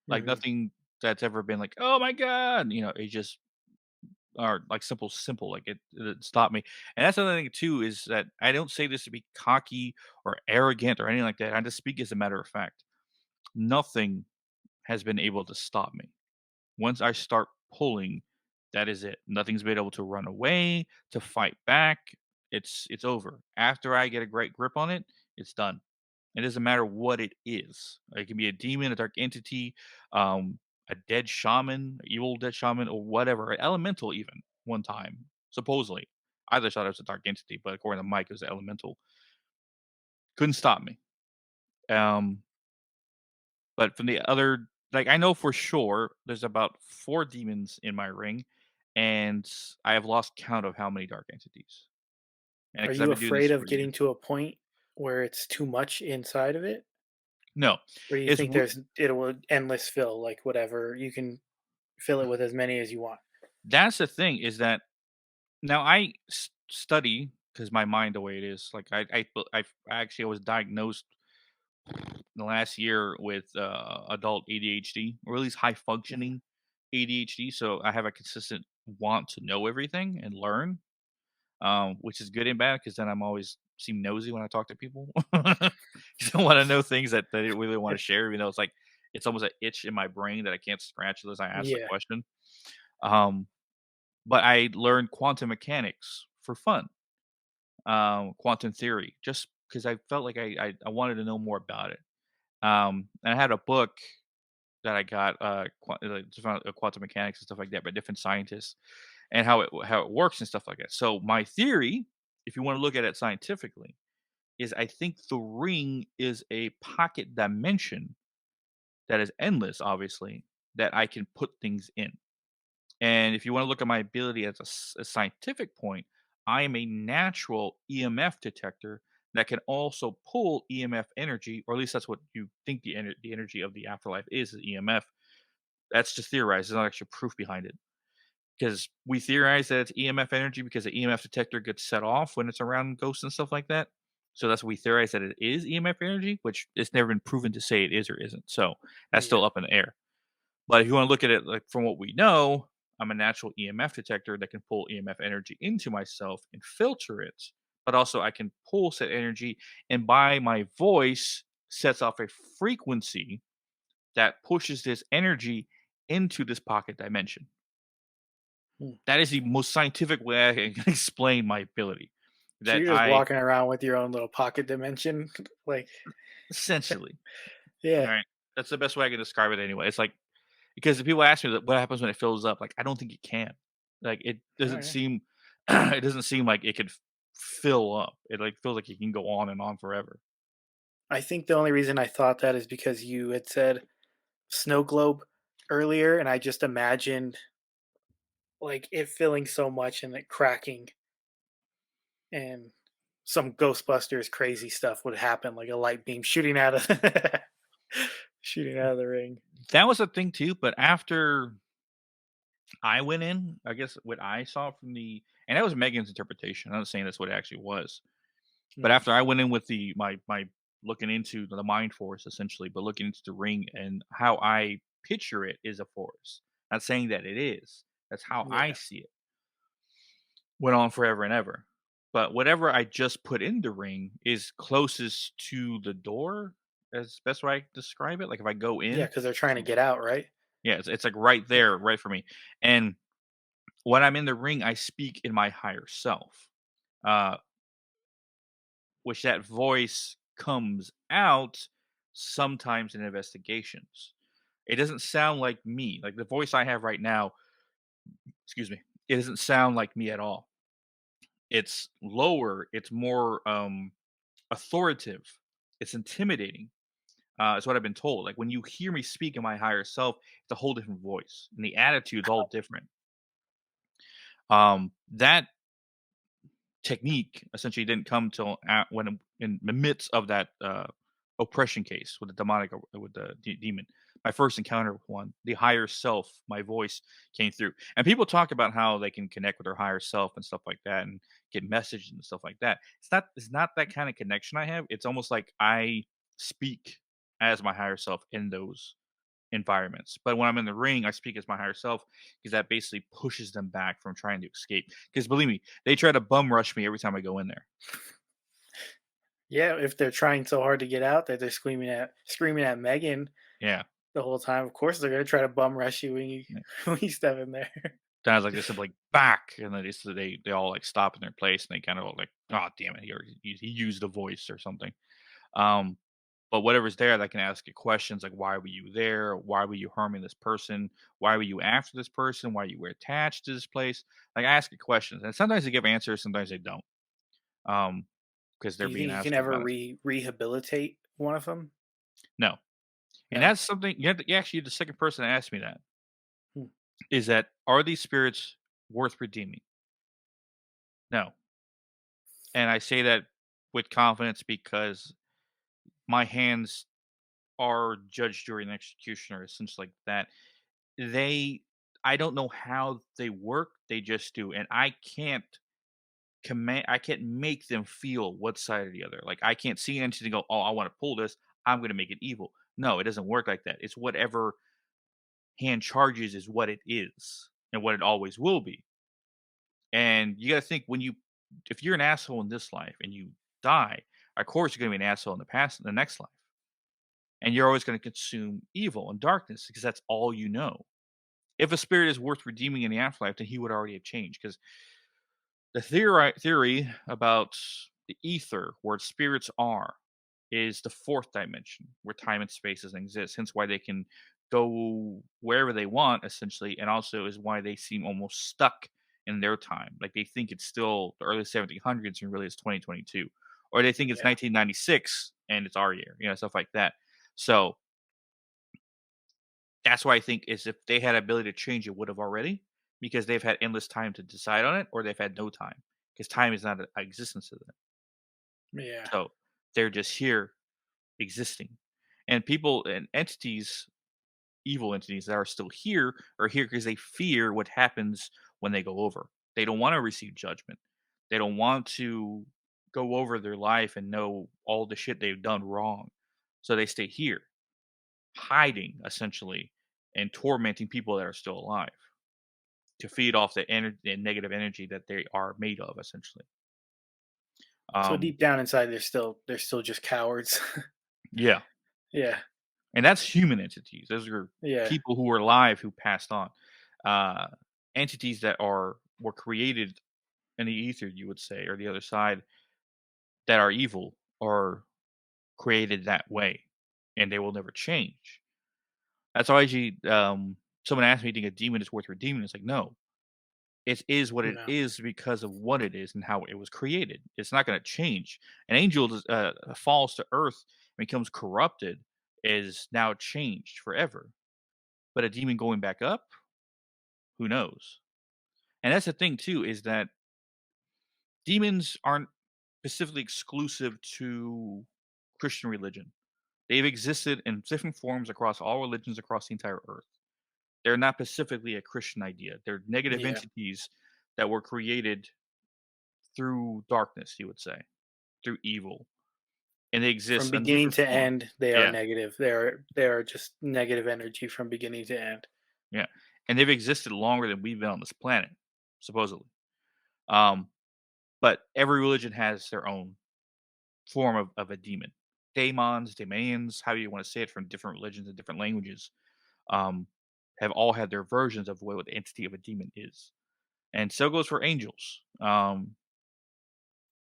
Like, Mhm. nothing that's ever been like, "Oh my god," it just are like simple, like it stopped me. And that's another thing too, is that I don't say this to be cocky or arrogant or anything like that. I just speak as a matter of fact. Nothing has been able to stop me. Once I start pulling, that is it. Nothing's been able to run away, to fight back. It's over. After I get a great grip on it, it's done. It doesn't matter what it is. It can be a demon, a dark entity, a dead shaman, evil dead shaman, or whatever, an elemental even one time, supposedly. I just thought it was a dark entity, but according to Mike, it was an elemental. Couldn't stop me. Um, but from the other, like, I know for sure there's about 4 demons in my ring, and I have lost count of how many dark entities. And Are because I've you been doing this afraid for of years. getting to a point where it's too much inside of it? No, Or do you it's think it will endless fill, like whatever you can fill it with as many as you want? that's the thing, is that now I study, because my mind the way it is. Like, I actually, I was diagnosed the last year with adult ADHD, or at least high Mhm. functioning ADHD. So I have a consistent want to know everything and learn, which is good and bad, because then I'm always seem nosy when I talk to people. 'Cause I want to know things that they really want to share. It's like it's almost an itch in my brain that I can't scratch unless I ask the Yeah. question. Um, but I learned quantum mechanics for fun, quantum theory, just because I felt like I wanted to know more about it. And I had a book that I got, just about, quantum mechanics and stuff like that by different scientists, and how it works and stuff like that. So my theory, if you want to look at it scientifically, is I think the ring is a pocket dimension that is endless, obviously, that I can put things in. And if you want to look at my ability as a scientific point, I am a natural EMF detector that can also pull EMF energy, or at least that's what you think the energy of the afterlife is EMF. That's just theorized. There's not actually proof behind it, because we theorize that it's EMF energy because the EMF detector gets set off when it's around ghosts and stuff like that. So that's what we theorize, that it is EMF energy, which it's never been proven to say it is or isn't. So that's Yeah. still up in the air. But if you want to look at it like from what we know, I'm a natural EMF detector that can pull EMF energy into myself and filter it. But also I can pull said energy, and by my voice sets off a frequency that pushes this energy into this pocket dimension. Hmm. That is the most scientific way I can explain my ability. So That you're just I walking around with your own little pocket dimension, like, essentially, all yeah. right, that's the best way I can describe it anyway. It's like, because the people ask me that what happens when it fills up, like, I don't think it can. Like, it All doesn't right. seem it doesn't seem like it could fill up. It, like, feels like it can go on and on forever. I think the only reason I thought that is because you had said snow globe earlier, and I just imagined like it filling so much and it cracking, and some Ghostbusters crazy stuff would happen, like a light beam shooting out of shooting out of the ring. That was a thing too, but after I went in, I guess what I saw from and that was Megan's interpretation. I'm not saying that's what it actually was. But Mm. after I went in with my looking into the mind force essentially, but looking into the ring and how I picture it is a force. Not saying that it is. That's how I Yeah, see it. Went on forever and ever. But whatever I just put in the ring is closest to the door as best way I can describe it. Like if I go yeah, in, because they're trying to get out, right? yeah, it's like right Yeah. there, right for me. And when I'm in the ring, I speak in my higher self. Uh, which that voice comes out sometimes in investigations. It doesn't sound like me. Like the voice I have right now, excuse me, it doesn't sound like me at all. It's lower, it's more authoritative, it's intimidating. Is what I've been told. Like when you hear me speak in my higher self, it's a whole different voice, and the attitude's all different. That technique essentially didn't come till when in the midst of that oppression case with the demonic with the demon. My first encounter with one, the higher self, my voice came through, and people talk about how they can connect with their higher self and stuff like that, and get messages and stuff like that. It's not that kind of connection I have. It's almost like I speak as my higher self in those environments. But when I'm in the ring, I speak as my higher self because that basically pushes them back from trying to escape. Because believe me, they try to bum rush me every time I go in there. Yeah, if they're trying so hard to get out that they're screaming at Megan Yeah. the whole time, of course they're gonna try to bum rush you when you Yeah. when you step in there. Sounds like this is like back, and then they all like stop in their place, and they kind of like, oh damn it, he used a voice or something. Um, but whatever's there, they can ask you questions like, why were you there? Why were you harming this person? Why were you after this person? Why you were attached to this place? Like, I ask you questions, and sometimes they give answers, sometimes they don't. Um, because Do they're you being think you can asked ever about it. rehabilitate one of them? No. And No. that's something you actually the second person to ask me that, Hmm. is that, "Are these spirits worth redeeming?" No. And I say that with confidence because my hands are judge, jury, and executioner, essentially like that. They I don't know how they work, they just do, and I can't make them feel what side or the other. Like, I can't see an entity and go, "Oh, I wanna pull this, I'm gonna make it evil." No, it doesn't work like that. It's whatever hand charges is what it is and what it always will be. And you got to think if you're an asshole in this life and you die, of course you're going to be an asshole in the next life. And you're always going to consume evil and darkness because that's all you know. If a spirit is worth redeeming in the afterlife, then he would already have changed. Because the theory about the ether, where spirits are, is the fourth dimension where time and space doesn't exist. Hence why they can go wherever they want, essentially, and also is why they seem almost stuck in their time. Like they think it's still the early 1700s and really it's 2022, or they think it's Yeah. 1996 and it's our year, stuff like that. So that's why I think is if they had ability to change it, would have already, because they've had endless time to decide on it, or they've had no time because time is not a existence to them. Yeah. So they're just here existing. And people and entities, evil entities that are still here, are here because they fear what happens when they go over. They don't want to receive judgment. They don't want to go over their life and know all the shit they've done wrong. So they stay here, hiding essentially and tormenting people that are still alive to feed off the negative energy that they are made of essentially. So Um deep down inside, they're still just cowards. yeah. Yeah. And that's human entities. Those are Yeah. people who were alive who passed on. Uh, entities that were created in the ether, you would say, or the other side, that are evil are created that way, and they will never change. That's why someone asked me, "Do you think a demon is worth redeeming?" It's like, no, it is what it No. is because of what it is and how it was created. It's not going to change. An angel falls to earth and becomes corrupted, is now changed forever. But a demon going back up, who knows? And that's the thing too, is that demons aren't specifically exclusive to Christian religion. They've existed in different forms across all religions across the entire earth. They're not specifically a Christian idea. They're negative Yeah. entities that were created through darkness, you would say, through evil, and they From exist in beginning different to forms. end, they are Yeah, negative. They are just negative energy from beginning to end. yeah, and they've existed longer than we've been on this planet, supposedly. Um, but every religion has their own form of a demon. Daemons, demons, how you want to say it, from different religions and different languages, um, have all had their versions of what the entity of a demon is. And so goes for angels.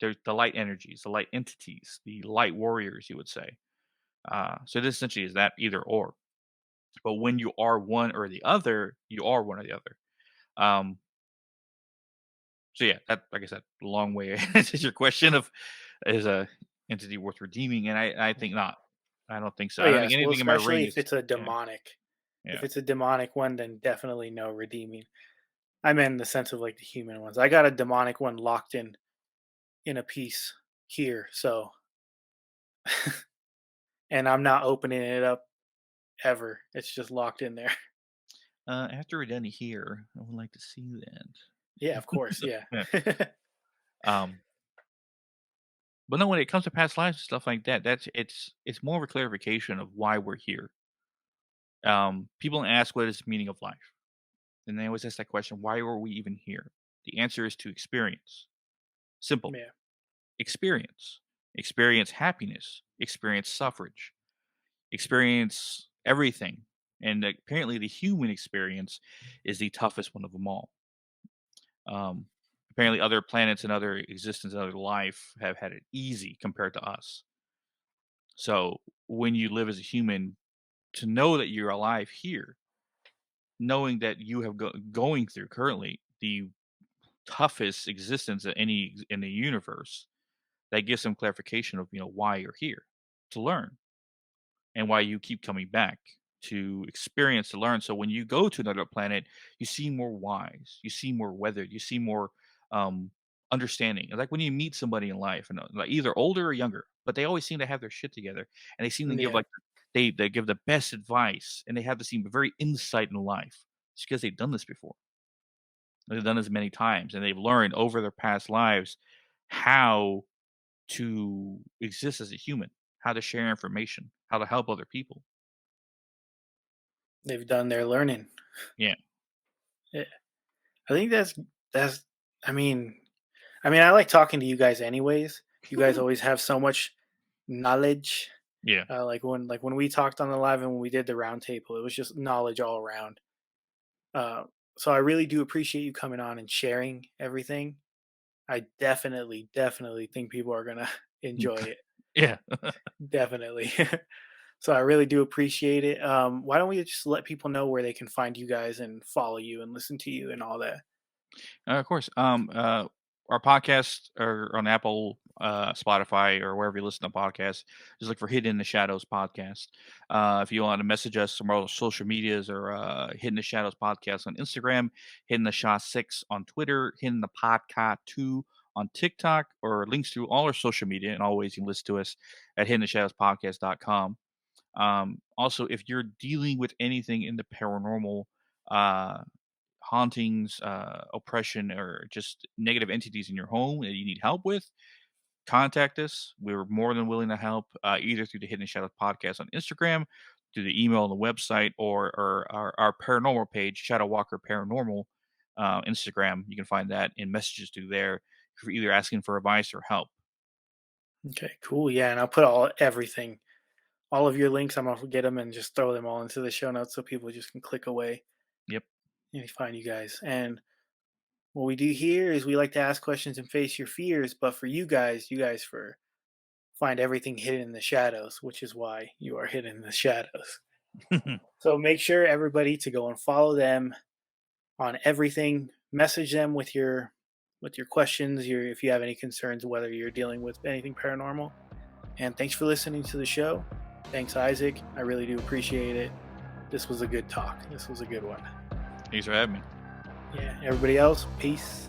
They're the light energies, the light entities, the light warriors, you would say. So this essentially is that either or. But when you are one or the other, you are one or the other. Um, so yeah, that, like I said, a long way answers your question of, is a entity worth redeeming, and I think not. I don't think so. Oh I don't yes, think well, anything in my especially ring if is. it's a Yeah, demonic. If yeah. it's a demonic one, then definitely no redeeming. I meant in the sense of like the human ones. I got a demonic one locked in a piece here, so and I'm not opening it up ever. It's just locked in there. After we're done here, I would like to see that. Yeah, of course. Yeah. Yeah. Um, but no, when it comes to past lives and stuff like that, it's more of a clarification of why we're here. People ask what is the meaning of life, and they always ask that question: why are we even here? The answer is to experience. Simple. Yeah. Experience. Experience happiness. Experience suffrage. Experience everything. And apparently, the human experience is the toughest one of them all. Um, apparently, other planets and other existence and other life have had it easy compared to us. So, when you live as a human, to know that you're alive here, knowing that you have going through currently the toughest existence of any in the universe, that gives some clarification of why you're here, to learn, and why you keep coming back to experience, to learn. So when you go to another planet, you see more wise, you see more weathered, you see more um understanding. Like when you meet somebody in life, and like either older or younger, but they always seem to have their shit together, and they seem to give Yeah. like they give the best advice, and they have the seem very insight in life. It's because they've done this before. They've done this many times, and they've learned over their past lives how to exist as a human, how to share information, how to help other people. They've done their learning. Yeah. Yeah. I think that's I mean I like talking to you guys anyways. You guys always have so much knowledge. Yeah. Like when we talked on the live and when we did the round table, it was just knowledge all around. Uh, so I really do appreciate you coming on and sharing everything. I definitely think people are gonna enjoy it. Yeah. Definitely. So I really do appreciate it. Why don't we just let people know where they can find you guys and follow you and listen to you and all that? Of course. Our podcasts are on Apple, Spotify, or wherever you listen to podcasts. Just look for Hidden in the Shadows podcast. If you want to message us from our social medias, or Hidden the Shadows podcast on Instagram, Hidden the Shaw 6 on Twitter, Hidden the Podcast 2 on TikTok, or links to all our social media. And always you can listen to us at hiddentheshadowspodcast.com. Also, if you're dealing with anything in the paranormal, uh, hauntings, oppression, or just negative entities in your home that you need help with, contact us. We're more than willing to help, either through the Hidden Shadows podcast on Instagram, through the email on the website, or our paranormal page, Shadow Walker Paranormal, Instagram. You can find that in messages through there for either asking for advice or help. Okay, cool. Yeah, and I'll put all of your links. I'm gonna get them and just throw them all into the show notes so people just can click away Yep. and find you guys. And what we do here is we like to ask questions and face your fears. But for you guys for find everything hidden in the shadows, which is why you are hidden in the shadows. So make sure everybody to go and follow them on everything. Message them with your questions, your if you have any concerns, whether you're dealing with anything paranormal. And thanks for listening to the show. Thanks, Isaac. I really do appreciate it. This was a good talk. This was a good one. Thanks for having me. Yeah. Everybody else, peace.